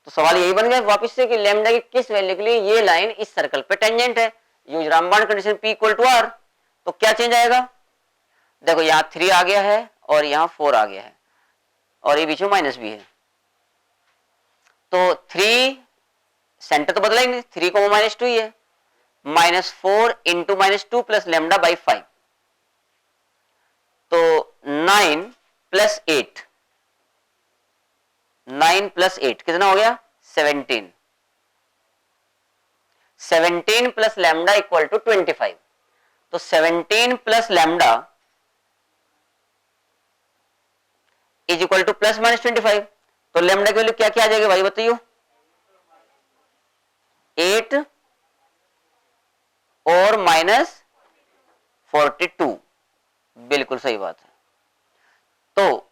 तो सवाल यही बन गया वापस से कि लैम्डा की किस वैल्यू के लिए ये लाइन इस सर्कल पे टेंजेंट है। यूज रामबाण condition P equal to R। तो क्या चेंज आएगा? देखो यहां 3 आ गया है और यहां 4 आ गया है और ये बीच में माइनस भी है। तो 3 सेंटर तो बदला ही नहीं, 3 को -2 ही है, -4 इंटू -2 प्लस लेमडा बाई 5, तो 9 प्लस 8, 9 प्लस 8 कितना हो गया 17, 17 प्लस लैम्डा इक्वल टू 25, तो 17 plus lambda is equal to plus -25, तो लैम्डा की वैल्यू क्या क्या आ जाएगी भाई बताइयो, 8 और -42, बिल्कुल सही बात है। तो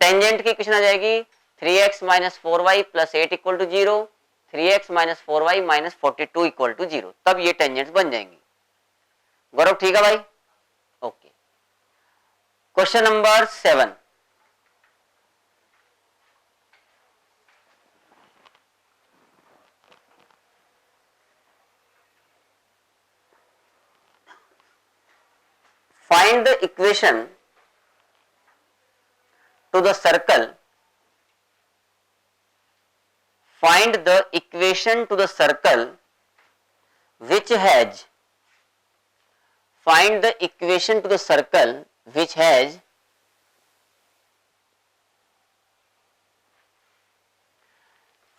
टेंजेंट की इक्वेशन आ जाएगी 3x - 4y plus 8 equal to 0, 3x - 4y - 42 equal to 0, तब ये टेंजेंट्स बन जाएंगी। गौरव ठीक है भाई, okay. Question number 7, find the equation to the circle, find the equation to the circle which has, find the equation to the circle which has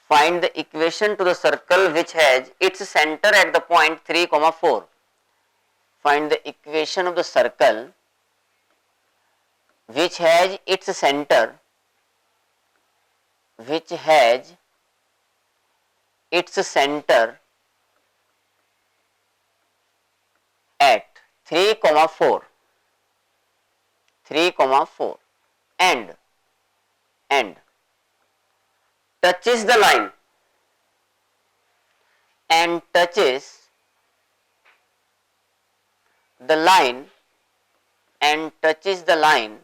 find the equation to the circle which has its center at the point 3, 4. Find the equation of the circle which has its center, which has its center at 3, 4, 3, 4 and touches the line and touches the line and touches the line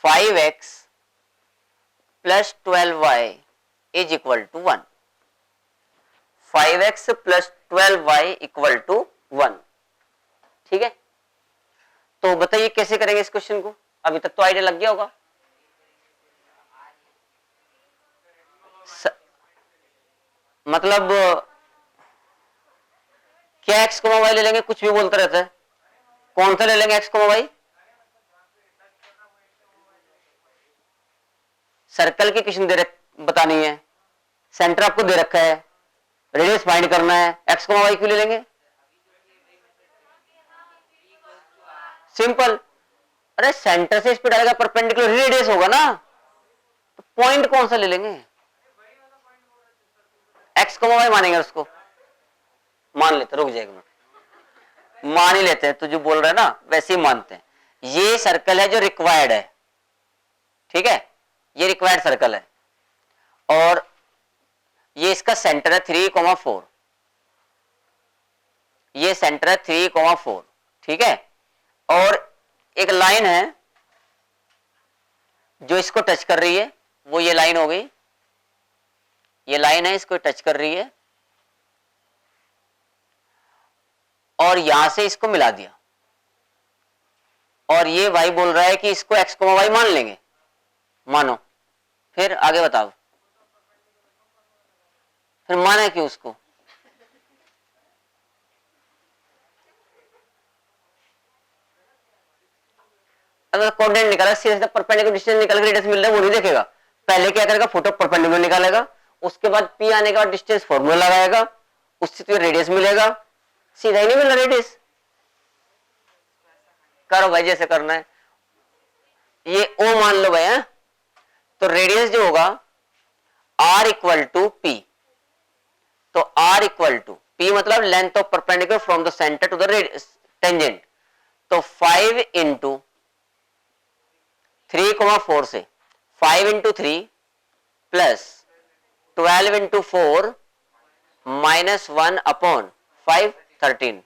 5x plus 12y is equal to 1, 5x plus 12y equal to 1, ठीक है। तो बताइए कैसे करेंगे इस question को, अभी तक तो आइडिया लग गया होगा। मतलब क्या x, y ले लेंगे, कुछ भी बोलता रहता है, कौन सा ले लेंगे x, y? सर्कल की किशन बतानी है, सेंटर आपको दे रखा है, रेडियस फाइंड करना है, x, y क्यों ले लेंगे? सिंपल, अरे सेंटर से इस पे डालेगा परपेंडिकुलर रेडियस होगा ना, तो पॉइंट कौन सा ले लेंगे? x, y मानेंगे उसको, मान लेते, रुक जाएगा, मान ही लेते हैं, तो जो बोल रहा है ना वैसे ही मानते हैं। ये सर्कल है जो रिक्वायर्ड है, ठीक है, ये रिक्वायर्ड सर्कल है और ये इसका सेंटर है 3, 4, ये सेंटर है 3, 4, ठीक है, और एक लाइन है जो इसको टच कर रही है, वो ये लाइन हो गई, ये लाइन है इसको टच कर रही है और यहां से इसको मिला दिया, और ये भाई बोल रहा है कि इसको x, y मान लेंगे, मानो, फिर आगे बताओ, फिर माने क्यों उसको? अगर कोऑर्डिनेट निकाला, सीधा परपेंडिकुलर डिस्टेंस निकाल के रेडियस मिल रहा है वो नहीं देखेगा, पहले क्या करेगा, फुट ऑफ परपेंडिकुलर निकालेगा, उसके बाद p आने के बाद डिस्टेंस फॉर्मूला लगाएगा, उससे तो रेडियस मिलेगा, सीधा ही नहीं मिल रहा रेडियस, करो भाई जैसे करना है, ये O मान लो भाई है? तो रेडियस जो होगा r इक्वल टू p, तो r इक्वल टू p मतलब length of perpendicular from the centre to the tangent, तो 5 इंटू 3, 4 से 5 into 3 plus 12 into 4 minus 1 upon 5, 13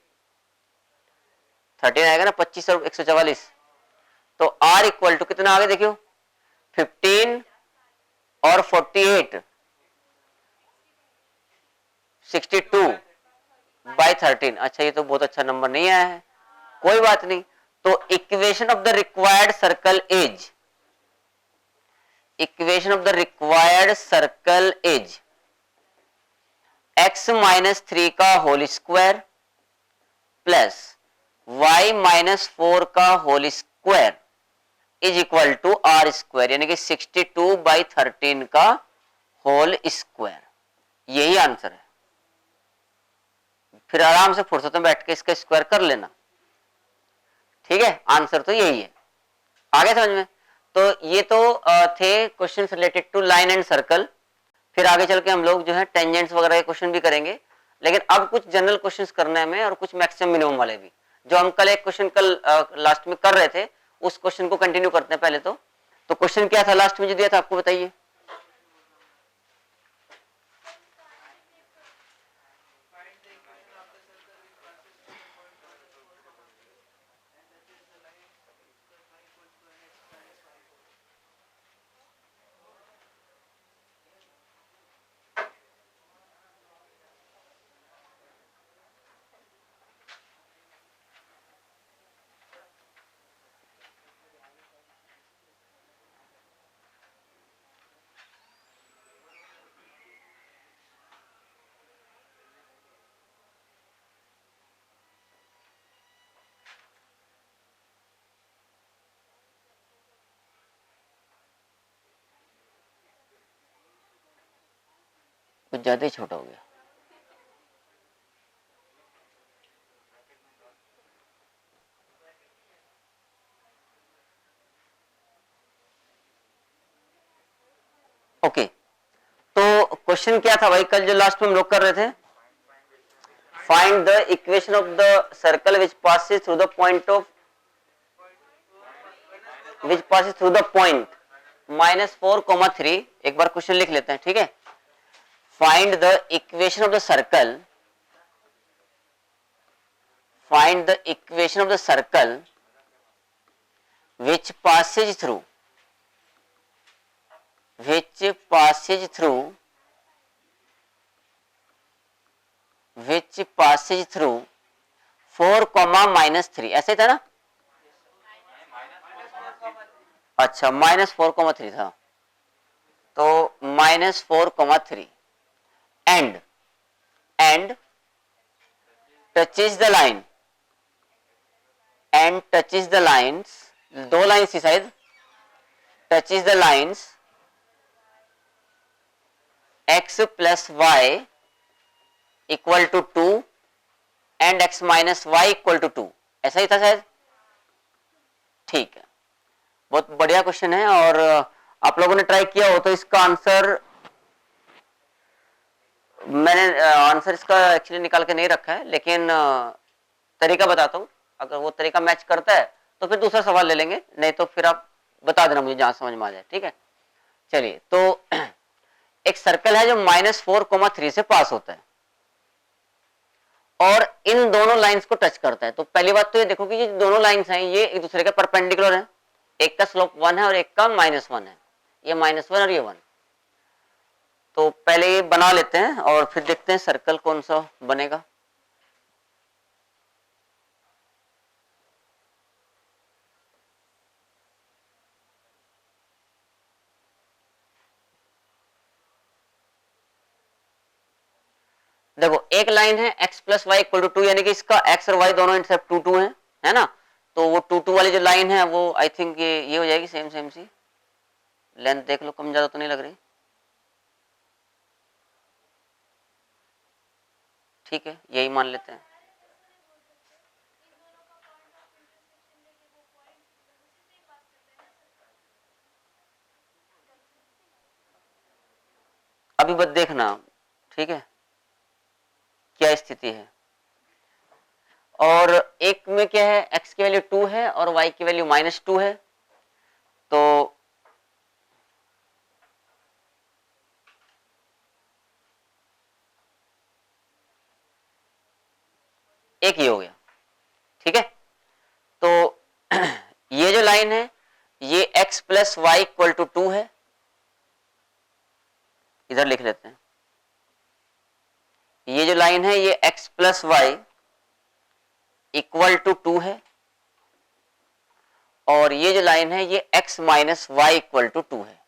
आएगा ना, 25 और 144, तो r इक्वल टू कितना आ गया देखियो, 15 और 48, 62 बाई 13। अच्छा ये तो बहुत अच्छा नंबर नहीं आया है, कोई बात नहीं। तो equation of the required circle is, equation of the required circle is x minus 3 का whole square plus y minus 4 का whole square is equal to r square, यानी कि 62/13 का होल स्क्वायर। यही आंसर है। फिर आराम से फुर्सत में बैठ के इसका स्क्वायर कर लेना, ठीक है। आंसर तो यही है। आगे समझ में? तो ये तो थे question related to line and circle. फिर आगे चल के हम लोग जो है टेंजेंट्स वगैरह के क्वेश्चन भी करेंगे, लेकिन अब कुछ जनरल क्वेश्चंस करने हैं हमें और कुछ मैक्सिमम मिनिमम वाले भी। जो हम कल एक क्वेश्चन कल लास्ट में कर रहे थे, उस क्वेश्चन को कंटिन्यू करते हैं पहले। तो क्वेश्चन क्या था लास्ट में जो दिया था आपको, बताइए। कुछ ज्यादा ही छोटा हो गया। ओके, तो क्वेश्चन क्या था भाई कल जो लास्ट में हम लोग कर रहे थे? Find the equation of the circle which passes through the point of point -4, 3। एक बार क्वेश्चन लिख लेते हैं, ठीक है। Find the equation of the circle, find the equation of the circle which passes through 4, -3। ऐसे था ना? अच्छा, -4, 3 था। तो -4, 3 एंड टचेस द लाइन, दो लाइन्स थी शायद, touches the lines x plus y equal to 2 and x minus y equal to 2। ऐसा ही था शायद, ठीक है। बहुत बढ़िया क्वेश्चन है, और आप लोगों ने ट्राई किया हो तो इसका आंसर मैंने आंसर इसका एक्चुअली निकाल के नहीं रखा है, लेकिन तरीका बताता हूं। अगर वो तरीका मैच करता है तो फिर दूसरा सवाल ले लेंगे, नहीं तो फिर आप बता देना मुझे जहां समझ में आ जाए, ठीक है। चलिए, तो एक सर्कल है जो -4, 3 से पास होता है और इन दोनों लाइंस को टच करता है। तो पहली बात तो ये देखो कि ये दोनों लाइंस हैं, ये एक दूसरे के परपेंडिकुलर हैं। एक का स्लोप 1 है और एक का -1 है। ये -1 और ये 1। तो पहले ये बना लेते हैं और फिर देखते हैं सर्कल कौन सा बनेगा। देखो, एक लाइन है x plus y equal to 2, यानी कि इसका x और y दोनों इंटरसेप्ट 2 2 है ना। तो वो 2 2 वाली जो लाइन है वो आई थिंक ये हो जाएगी सेम सेम सी। लेंथ देख लो, कम ज्यादा तो नहीं लग रही, ठीक है, यही मान लेते हैं। अभी बस देखना, ठीक है, क्या स्थिति है। और एक में क्या है, x की वैल्यू 2 है और y की वैल्यू -2 है। तो एक ये हो गया, ठीक है। तो ये जो लाइन है ये x plus y equal to 2 है, इधर लिख लेते हैं। ये जो लाइन है ये x plus y equal to 2 है, और ये जो लाइन है ये x minus y equal to 2 है।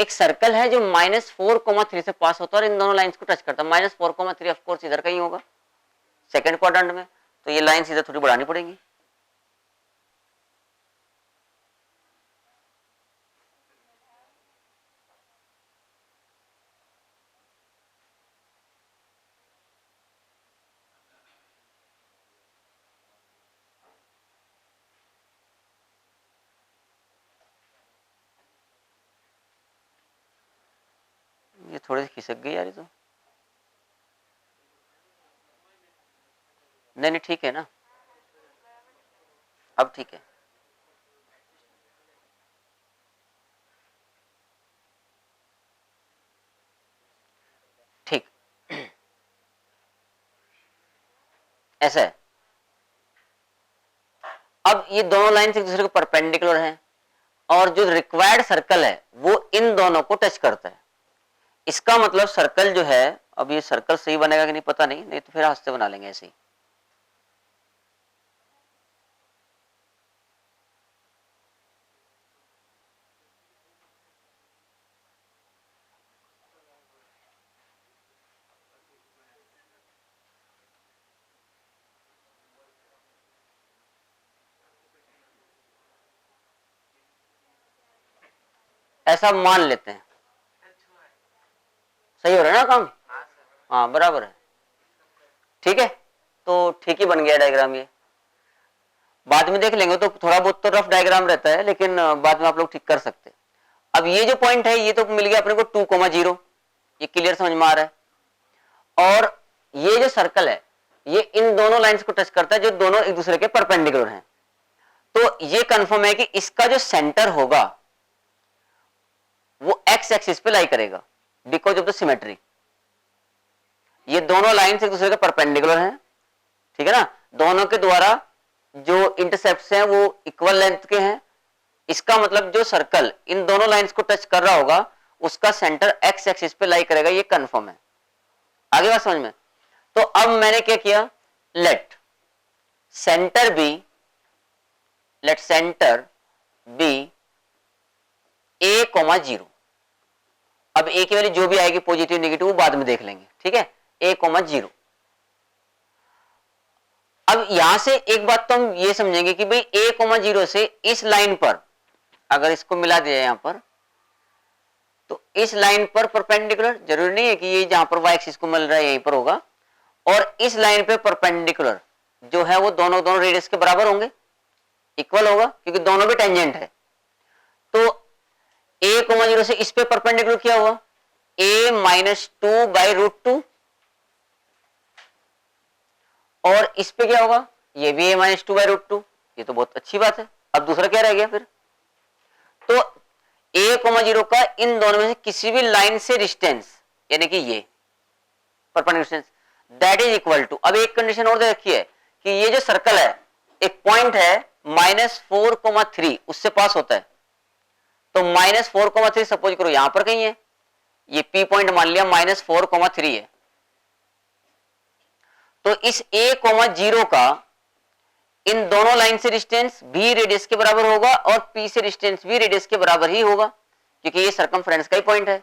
एक सर्कल है जो -4,3 से पास होता है और इन दोनों लाइंस को टच करता है। -4,3 ऑफ कोर्स इधर कहीं होगा सेकंड क्वाड्रेंट में, तो ये लाइंस इधर थोड़ी बढ़ानी पड़ेगी। ये थोड़ी सी खिसक गई यार, ये तो नहीं ठीक है ना, अब ठीक है। ठीक, ऐसा है। अब ये दोनों लाइन एक दूसरे को परपेंडिकुलर हैं और जो रिक्वायर्ड सर्कल है वो इन दोनों को टच करता है। इसका मतलब सर्कल जो है, अब ये सर्कल सही बनेगा कि नहीं पता नहीं, नहीं तो फिर हाथ से बना लेंगे ऐसे ही। ऐसा मान लेते हैं, सही हो रहा है ना काम? हाँ बराबर है, ठीक है। तो ठीक ही बन गया डायग्राम ये। बाद में देख लेंगे, तो थोड़ा बहुत तो रफ डायग्राम रहता है, लेकिन बाद में आप लोग ठीक कर सकते हैं। अब ये जो पॉइंट है ये तो मिल गया अपने को 2,0, ये क्लियर समझ में आ रहा है। और ये जो सर्कल है ये इन दोनों लाइंस को टच करता है जो दोनों एक दूसरे के परपेंडिकुलर हैं। तो ये कंफर्म है कि इसका जो सेंटर होगा वो एक्स एक्सिस पे लाई करेगा बिकॉज ऑफ द सिमेट्री। ये दोनों लाइंस एक दूसरे के परपेंडिकुलर हैं, ठीक है ना, दोनों के द्वारा जो इंटरसेप्ट्स हैं वो इक्वल लेंथ के हैं। इसका मतलब जो सर्कल इन दोनों लाइंस को टच कर रहा होगा उसका सेंटर एक्स एक्सिस पे लाई करेगा, ये कंफर्म है। आगे बात समझ में? तो अब मैंने क्या किया, लेट सेंटर बी a,0। अब ए की वैल्यू जो भी आएगी पॉजिटिव नेगेटिव वो बाद में देख लेंगे, ठीक है। a,0। अब यहां से एक बात तो हम ये समझेंगे कि भाई a,0 से इस लाइन पर अगर इसको मिला दिया यहां पर, तो इस लाइन पर परपेंडिकुलर, जरूरी नहीं है कि ये जहां पर y एक्सिस को मिल रहा है यहीं पर होगा, और इस लाइन पे परपेंडिकुलर जो है वो दोनों रेडियस के बराबर होंगे, इक्वल होगा क्योंकि दोनों भी टेंजेंट है। तो a,0 से इस पे परपेंडिकुलर क्या हुआ, a-2/√2, और इस पे क्या होगा, ये भी a-2/√2। ये तो बहुत अच्छी बात है। अब दूसरा क्या रह गया फिर, तो a,0 का इन दोनों में से किसी भी लाइन से डिस्टेंस, यानी कि ये perpendicular distance, that is equal to, अब एक कंडीशन और दे रखी है कि ये जो सर्कल है एक पॉइंट है -4,3 उससे पास होता है। तो -4,3 सपोज करो यहां पर कहीं है, ये P पॉइंट मान लिया -4,3 है। तो इस a,0 का इन दोनों लाइन से डिस्टेंस भी रेडियस के बराबर होगा और P से डिस्टेंस भी रेडियस के बराबर ही होगा क्योंकि ये सर्कमफ्रेंस का ही पॉइंट है।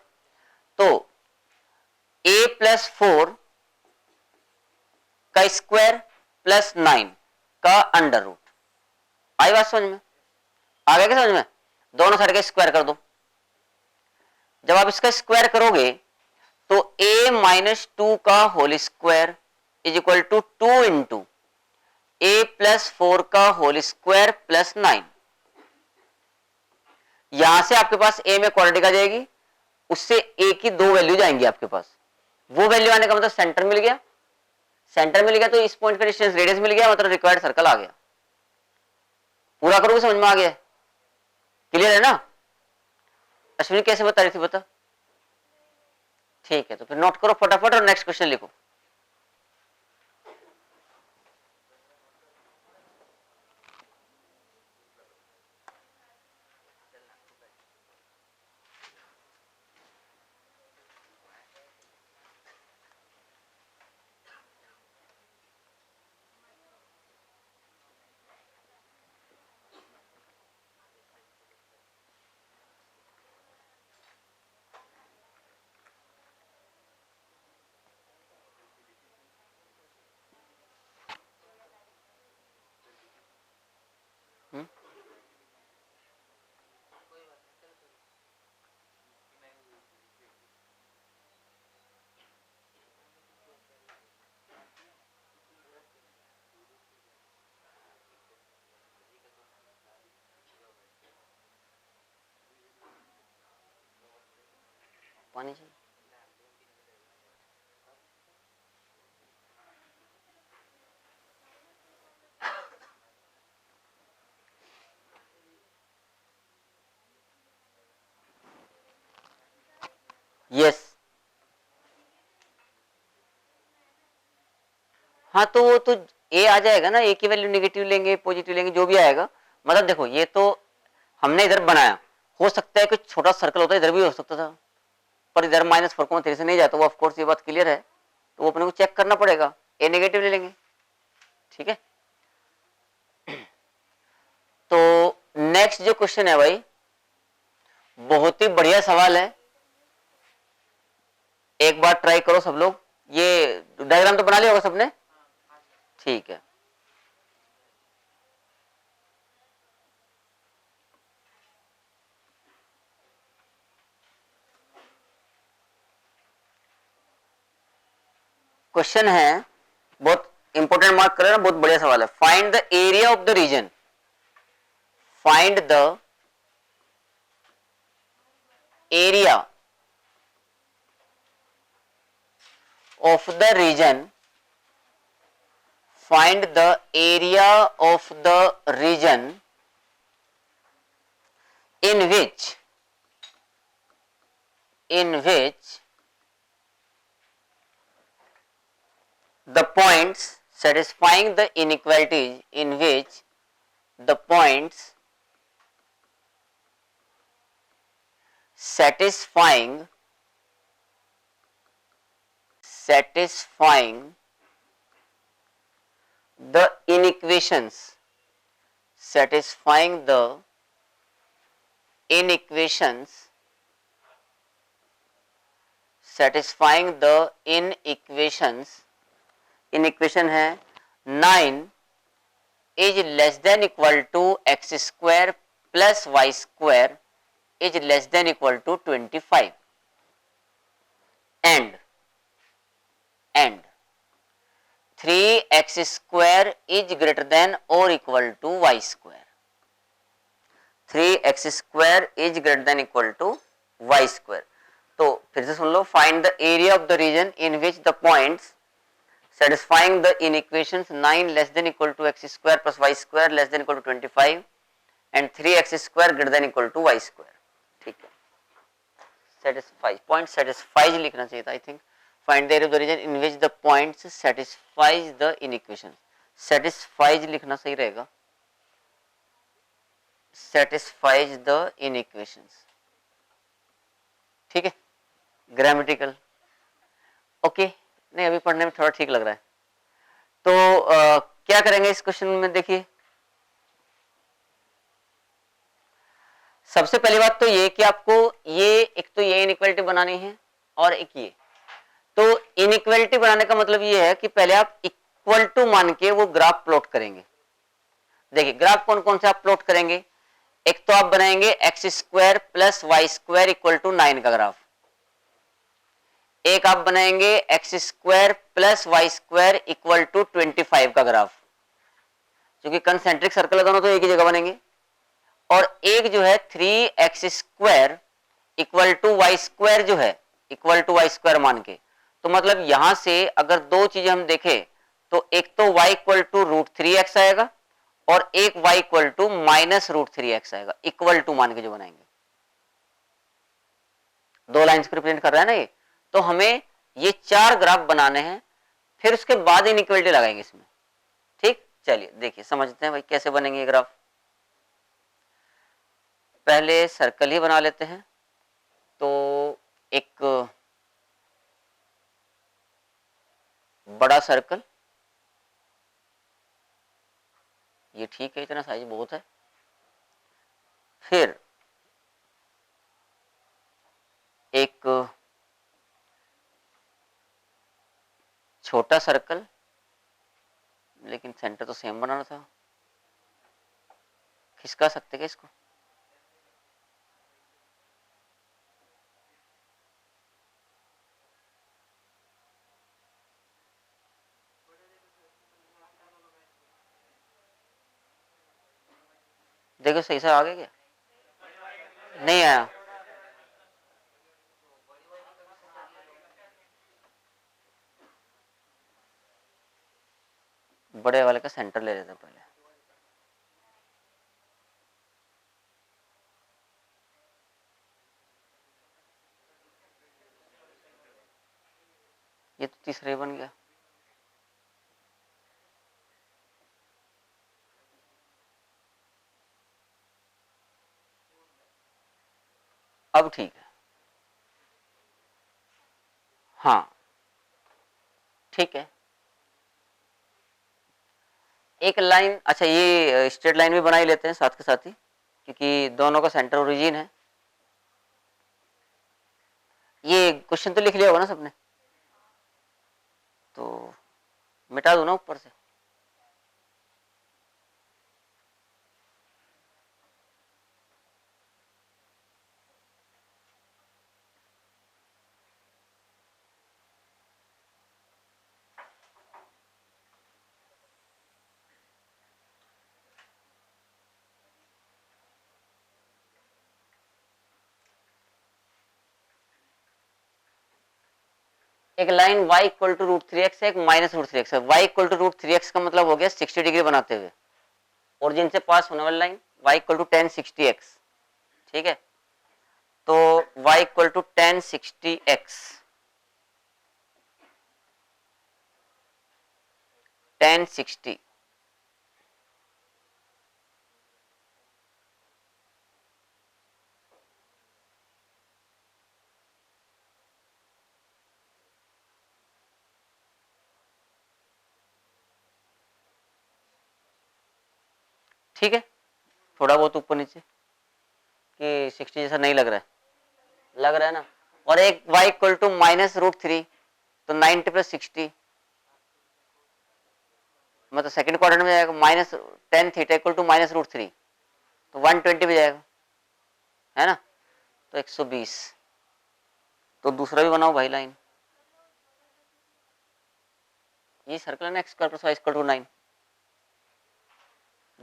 तो a+4 का स्क्वायर +9 का अंडर रूट। आई बात समझ में? आ गया क्या समझ में? दोनों साइड का स्क्वायर कर दो। जब आप इसका स्क्वायर करोगे तो a-2 का whole square is equal to 2 into a+4 का होल स्क्वायर +9। यहां से आपके पास a में क्वाड्रेटिक आ जाएगी, उससे a की 2 वैल्यू जाएंगी आपके पास। वो वैल्यू आने का मतलब सेंटर मिल गया, सेंटर मिल गया तो इस पॉइंट का डिस्टेंस रेडियस मिल गया, मतलब रिक्वायर्ड सर्कल आ गया। पूरा करोगे समझ में आ गया, क्लियर है ना? अश्विनी कैसे बता रही थी बता? ठीक है, तो फिर नोट करो फटाफट और नेक्स्ट क्वेश्चन लिखो। पानी चाहिए। यस, हाँ तो वो तो ए आ जाएगा ना, ए की वैल्यू नेगेटिव लेंगे पॉजिटिव लेंगे जो भी आएगा। मतलब देखो ये तो हमने इधर बनाया, हो सकता है कि छोटा सर्कल होता है इधर भी हो सकता था, पर इधर -4,3 से नहीं जाता, वो ऑफकोर्स ये बात क्लियर है, तो वो अपने को चेक करना पड़ेगा, ए नेगेटिव ले लेंगे। ठीक है, तो नेक्स्ट जो क्वेश्चन है भाई, बहुत ही बढ़िया सवाल है, एक बार ट्राई करो सब लोग। ये डायग्राम तो बना लिया होगा सबने? ठीक है, क्वेश्चन है, बहुत इंपॉर्टेंट मार्क कर लेना, बहुत बढ़िया सवाल है। Find the area of the region, find the area of the region, find the area of the region in which the points satisfying the inequalities, in which the points satisfying the inequations, satisfying the inequations, satisfying the inequations, inequation है 9 is less than equal to x square plus y square is less than equal to 25 and 3x square is greater than or equal to y square, 3x square is greater than equal to y square। तो फिर से सुन लो, find the area of the region in which the points satisfying the inequations 9 less than equal to x square plus y square less than equal to 25 and 3x square greater than equal to y square। ठीक है, satisfies, point satisfies लिखना चाहिए था I think. Find the area of the region in which the points satisfies the inequation, satisfies लिखना सही रहेगा, satisfies the inequations। ठीक है, ग्रामेटिकल ओके, नहीं अभी पढ़ने में थोड़ा ठीक लग रहा है। तो क्या करेंगे इस क्वेश्चन में, देखिए सबसे पहली बात तो ये कि आपको ये एक तो ये इनइक्वालिटी बनानी है और एक ये। तो इनइक्वालिटी बनाने का मतलब ये है कि पहले आप इक्वल टू मान के वो ग्राफ प्लॉट करेंगे। देखिए ग्राफ कौन कौन से आप प्लॉट करेंगे, एक तो आप बनाएंगे x square plus y square equal to 9 का ग्राफ, एक आप बनाएंगे x square plus y square equal to 25 का ग्राफ, क्योंकि कंसेंट्रिक सर्कल है दोनों तो एक ही जगह बनेंगे, और एक जो है 3x square equal to y square जो है इक्वल टू वाई स्क्वायर मान के। तो मतलब यहां से अगर दो चीजें हम देखें तो एक तो y इक्वल टू √3x आएगा और एक y इक्वल टू -√3x आएगा, इक्वल टू मान के जो बनाएंगे। दो लाइंस को रिप्रेजेंट कर रहा है ना ये, तो हमें ये 4 ग्राफ बनाने हैं, फिर उसके बाद इनइक्वालिटी लगाएंगे इसमें। ठीक, चलिए देखिए समझते हैं भाई कैसे बनेंगे ये ग्राफ। पहले सर्कल ही बना लेते हैं, तो एक बड़ा सर्कल, ये ठीक है, इतना साइज बहुत है। फिर एक छोटा सर्कल, लेकिन सेंटर तो सेम बनाना था, खिसका सकते क्या इसको? देखो सही से आ गया क्या? नहीं आया, बड़े वाले का सेंटर ले लेते हैं पहले। ये तो तीसरा ही बन गया। अब ठीक है, हाँ ठीक है। एक लाइन, अच्छा ये स्ट्रेट लाइन भी बना ही लेते हैं साथ के साथ ही, क्योंकि दोनों का सेंटर ओरिजिन है। ये क्वेश्चन तो लिख लिया होगा ना सबने, तो मिटा दो ना ऊपर से। एक line y equal to √3x है, एक माइनस √3x है। y इक्वल टू √3x का मतलब हो गया 60 डिग्री बनाते हुए ओरिजिन से पास होने वाली line, y equal to 1060x, ठीक है। तो y इक्वल टू 1060x, 1060, ठीक है। थोड़ा बहुत ऊपर नीचे कि 60 जैसा नहीं लग रहा है, लग रहा है ना। और एक y इक्वल टू -√3, तो 90 + 60, मतलब सेकंड क्वाड्रेंट में जाएगा। -10θ इक्वल टू -√3, तो 120 भी जाएगा, है ना। तो 120। तो दूसरा भी बनाओ भाई लाइन। ये सर्कल है ना, x² + y = 9,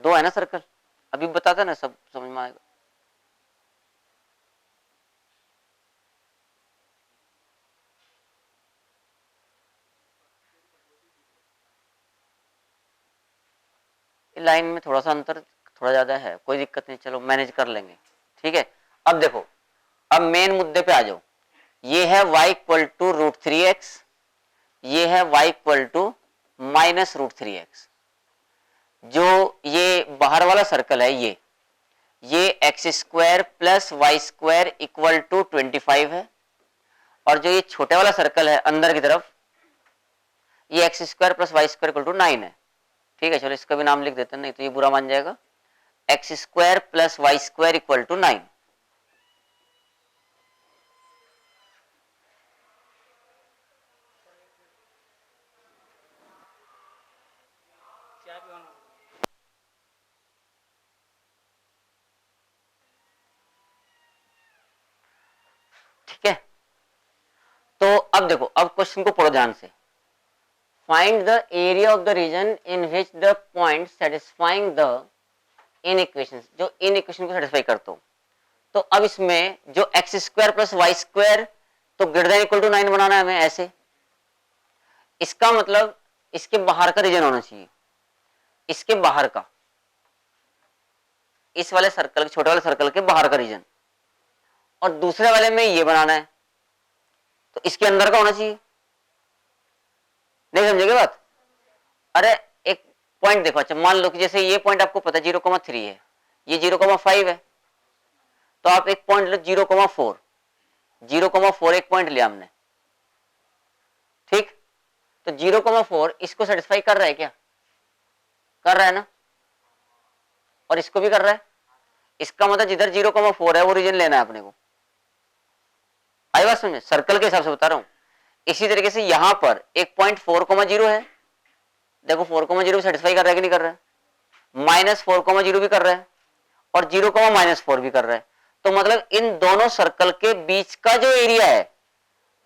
दो है ना सर्कल, अभी बताता ना, सब समझ में आएगा। लाइन में थोड़ा सा अंतर थोड़ा ज्यादा है, कोई दिक्कत नहीं, चलो मैनेज कर लेंगे, ठीक है। अब देखो, अब मेन मुद्दे पे आ जाओ। ये है y इक्वल टू √3x, ये है y इक्वल टू -√3x। जो ये बाहर वाला सर्कल है, ये x² + y² इक्वल टू 25 है, और जो ये छोटे वाला सर्कल है अंदर की तरफ, ये x² + y² इक्वल टू 9 है, ठीक है। चलो इसका भी नाम लिख देते हैं, नहीं तो ये बुरा मान जाएगा। x² + y² equal to 9। ठीक है, तो अब देखो, अब क्वेश्चन को पढ़ो ध्यान से। Find the area of the region in which the point satisfying the inequation, जो इन इक्वेशन को सेटिस्फाई करते हो। तो अब इसमें जो x² + y², तो ग्रेटर देन इक्वल टू 9 बनाना है हमें ऐसे। इसका मतलब इसके बाहर का रीजन होना चाहिए, इसके बाहर का, इस वाले सर्कल, छोटे वाले सर्कल के बाहर का रीजन। और दूसरे वाले में ये बनाना है, तो इसके अंदर का होना चाहिए। नहीं समझेगे बात? अरे एक पॉइंट देखो, अच्छा मान लो कि जैसे ये पॉइंट आपको पता 0,3 है, ये 0,5 है, तो आप एक पॉइंट लो 0,4, 0,4 एक पॉइंट लिया हमने, ठीक। तो 0,4 इसको सेटिस्फाई कर रहा है क्या? कर रहा है ना, और इसको भी कर रहा है। इसका मतलब जिधर 0,4 है वो रीजन लेना है अपने को। आई बात समझे? सर्कल के हिसाब से बता रहा हूं। इसी तरीके से यहां पर एक पॉइंट 4,0 है, देखो 4,0 सेटिस्फाई कर रहा है कि नहीं कर रहा है? -4,0 भी कर रहा है, और 0,-4 भी कर रहा है। तो मतलब इन दोनों सर्कल के बीच का जो एरिया है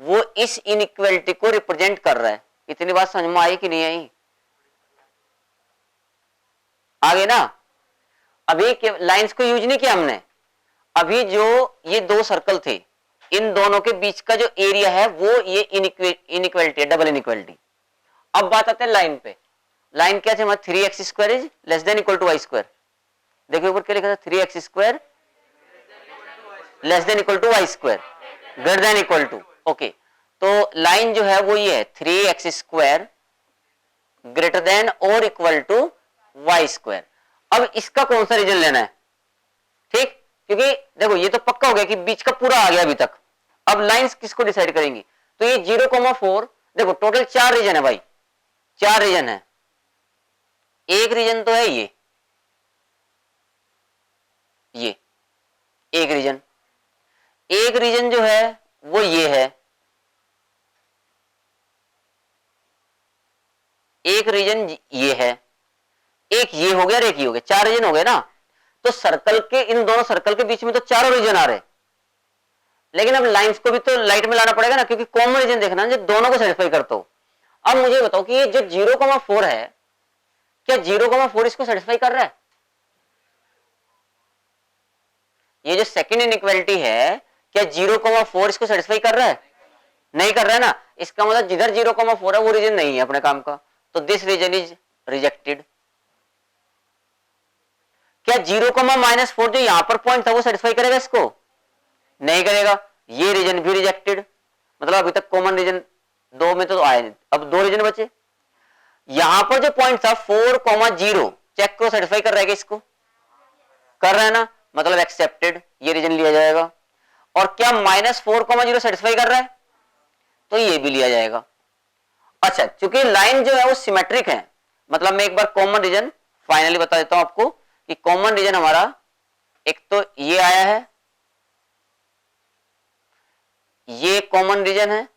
वो इस इनइक्वालिटी को रिप्रेजेंट कर रहा है। इतनी बात समझ में आई कि नहीं आई? आगे ना, अभी लाइंस को यूज नहीं किया हमने, अभी जो ये दो सर्कल थे, इन दोनों के बीच का जो एरिया है वो ये इनइक्वालिटी है, डबल इनइक्वालिटी। अब बात आते हैं लाइन पे। लाइन क्या थी हमारा 3x² is less than equal to y square. देखिए ऊपर क्या लिखा था 3x² less than equal to y square greater than equal to. Okay, तो लाइन जो है वो ये है 3x² ग्रेटर देन और इक्वल टू वाई स्क्वायर। अब इसका कौन सा रीजन लेना है, ठीक, क्योंकि देखो ये तो पक्का हो गया कि बीच का पूरा आ गया अभी तक। अब लाइंस किसको डिसाइड करेंगी, तो ये 0,4 देखो टोटल 4 रीजन है भाई, 4 रीजन है। एक रीजन तो है ये एक रीजन, एक रीजन जो है वो ये है, एक रीजन ये है, एक ये हो गया और एक ये हो गया, 4 रीजन हो गए ना। तो सर्कल के इन दोनों सर्कल के बीच में तो चारों रीजन आ रहे, लेकिन अब लाइंस को भी तो लाइट में लाना पड़ेगा ना, क्योंकि कॉमन रीजन देखना है जो दोनों को सेटिस्फाई करता हो। अब मुझे बताओ कि ये जो 0,4 है, क्या 0,4 इसको सेटिस्फाई कर रहा है? ये जो सेकंड इनइक्वालिटी है, क्या 0,4 इसको सेटिस्फाई कर रहा है? नहीं कर रहा है ना। इसका मतलब जिधर 0,4 है वो रीजन नहीं है अपने काम का, तो दिस रीजन इज रिजेक्टेड। क्या 0,-4 जो यहां पर पॉइंट था वो सेटिस्फाई करेगा इसको? नहीं करेगा, ये रीजन भी रिजेक्टेड। मतलब अभी तक कॉमन रीजन 2 में तो आए, अब 2 रीजन बचे। यहां पर जो पॉइंट था 4,0 चेक को सेटिस्फाई कर रहा है इसको? कर रहा है ना, मतलब एक्सेप्टेड, ये रीजन लिया जाएगा। और क्या -4,0 सेटिस्फाई कर रहा है? तो ये भी लिया जाएगा। अच्छा, चूंकि लाइन जो है वो सिमेट्रिक है, मतलब मैं एक बार कॉमन रीजन फाइनली बता देता हूं आपको कि कॉमन रीजन हमारा एक तो ये आया है, ये कॉमन रीजन है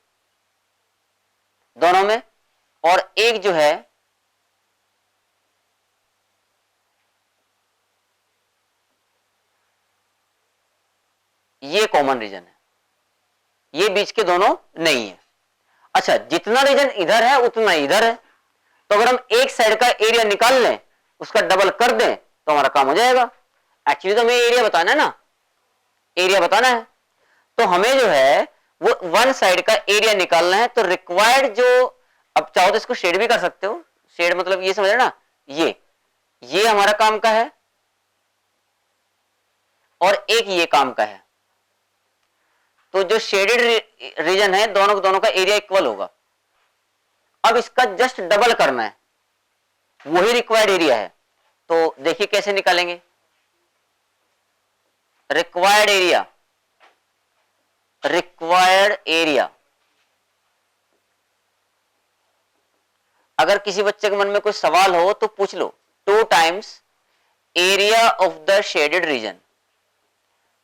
दोनों में, और एक जो है ये कॉमन रीजन है, ये बीच के दोनों नहीं है। अच्छा, जितना रीजन इधर है उतना इधर है, तो अगर हम एक साइड का एरिया निकाल लें, उसका डबल कर दें, तो हमारा काम हो जाएगा। एक्चुअली तो हमें एरिया बताना है ना, एरिया बताना है, तो हमें जो है वो वन साइड का एरिया निकालना है। तो रिक्वायर्ड जो, अब चाहो तो इसको शेड भी कर सकते हो, शेड मतलब ये समझ रहे ना, ये हमारा काम का है और एक ये काम का है। तो जो शेडेड रीजन है दोनों का एरिया इक्वल होगा। अब इसका जस्ट डबल करना है, वही रिक्वायर्ड एरिया है। तो देखिए कैसे निकालेंगे रिक्वायर्ड एरिया। अगर किसी बच्चे के मन में कोई सवाल हो तो पूछ लो। 2 times area of the shaded region,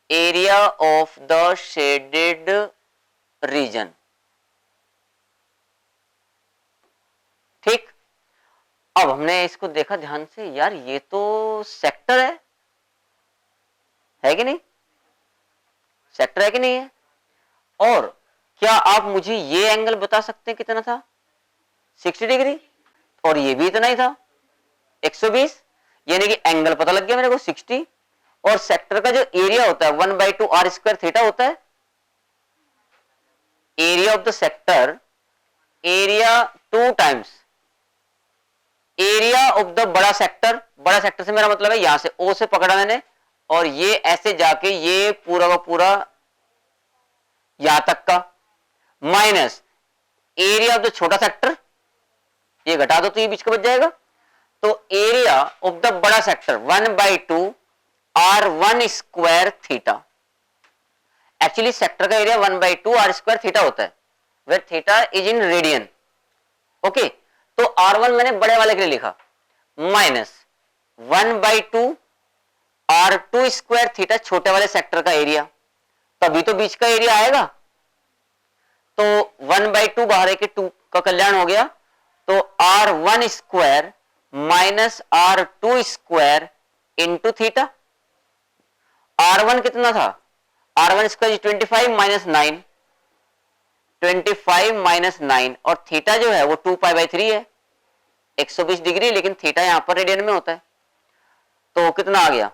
area of the shaded region, ठीक। अब हमने इसको देखा ध्यान से, यार ये तो सेक्टर है कि नहीं? सेक्टर है कि नहीं है? और क्या आप मुझे ये एंगल बता सकते हैं कितना था? 60 डिग्री, और ये भी इतना ही था 120, यानी कि एंगल पता लग गया मेरे को 60। और सेक्टर का जो एरिया होता है 1/2 r² थीटा होता है। Area of the sector, area 2 times area of the बड़ा सेक्टर। बड़ा सेक्टर से मेरा मतलब है यहां से ओ से पकड़ा मैंने, और ये ऐसे जाके ये पूरा का पूरा यहां तक का, माइनस एरिया ऑफ द छोटा सेक्टर, ये घटा दो तो ये बीच का बच जाएगा। तो एरिया ऑफ द बड़ा sector 1/2 r² theta. Actually sector का एरिया 1/2 r² थीटा होता है, where theta is in radian. Okay, तो r1 मैंने बड़े वाले के लिए लिखा, माइनस 1/2 r² थीटा छोटे वाले सेक्टर का एरिया, तभी तो बीच का एरिया आएगा। तो 1/2 बाहर के 2 का कल्याण हो गया, तो r1² minus r2² into theta. r1 कितना था? r1² 25 माइनस 9, 25 माइनस 9, और थीटा जो है वो 2π/3 है, 120 डिग्री, लेकिन थीटा यहां पर रेडियन में होता है। तो कितना आ गया?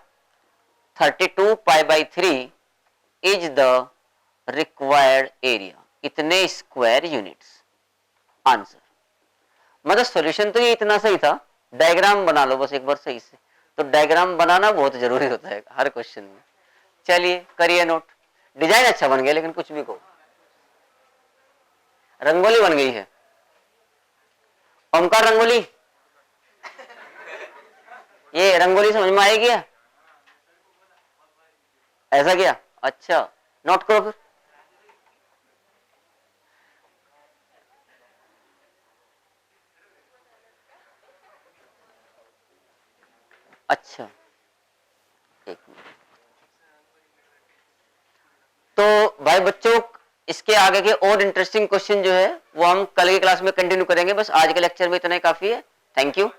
32π/3 इज द रिक्वायर्ड एरिया, इतने स्क्वायर यूनिट्स। आंसर मतलब सॉल्यूशन तो ये इतना सही था, डायग्राम बना लो बस एक बार सही से। तो डायग्राम बनाना बहुत जरूरी होता है हर क्वेश्चन में। चलिए करिए नोट। डिजाइन अच्छा बन गया लेकिन कुछ भी कहो। रंगोली बन गई है। ओमकार रंगोली, ये रंगोली समझ में आएगी क्या? ऐसा क्या? अच्छा नोट करो फिर। अच्छा एक मिनट। तो भाई बच्चों इसके आगे के और इंटरेस्टिंग क्वेश्चन जो है वो हम कल की क्लास में कंटिन्यू करेंगे। बस आज के लेक्चर में इतना ही काफी है। Thank you.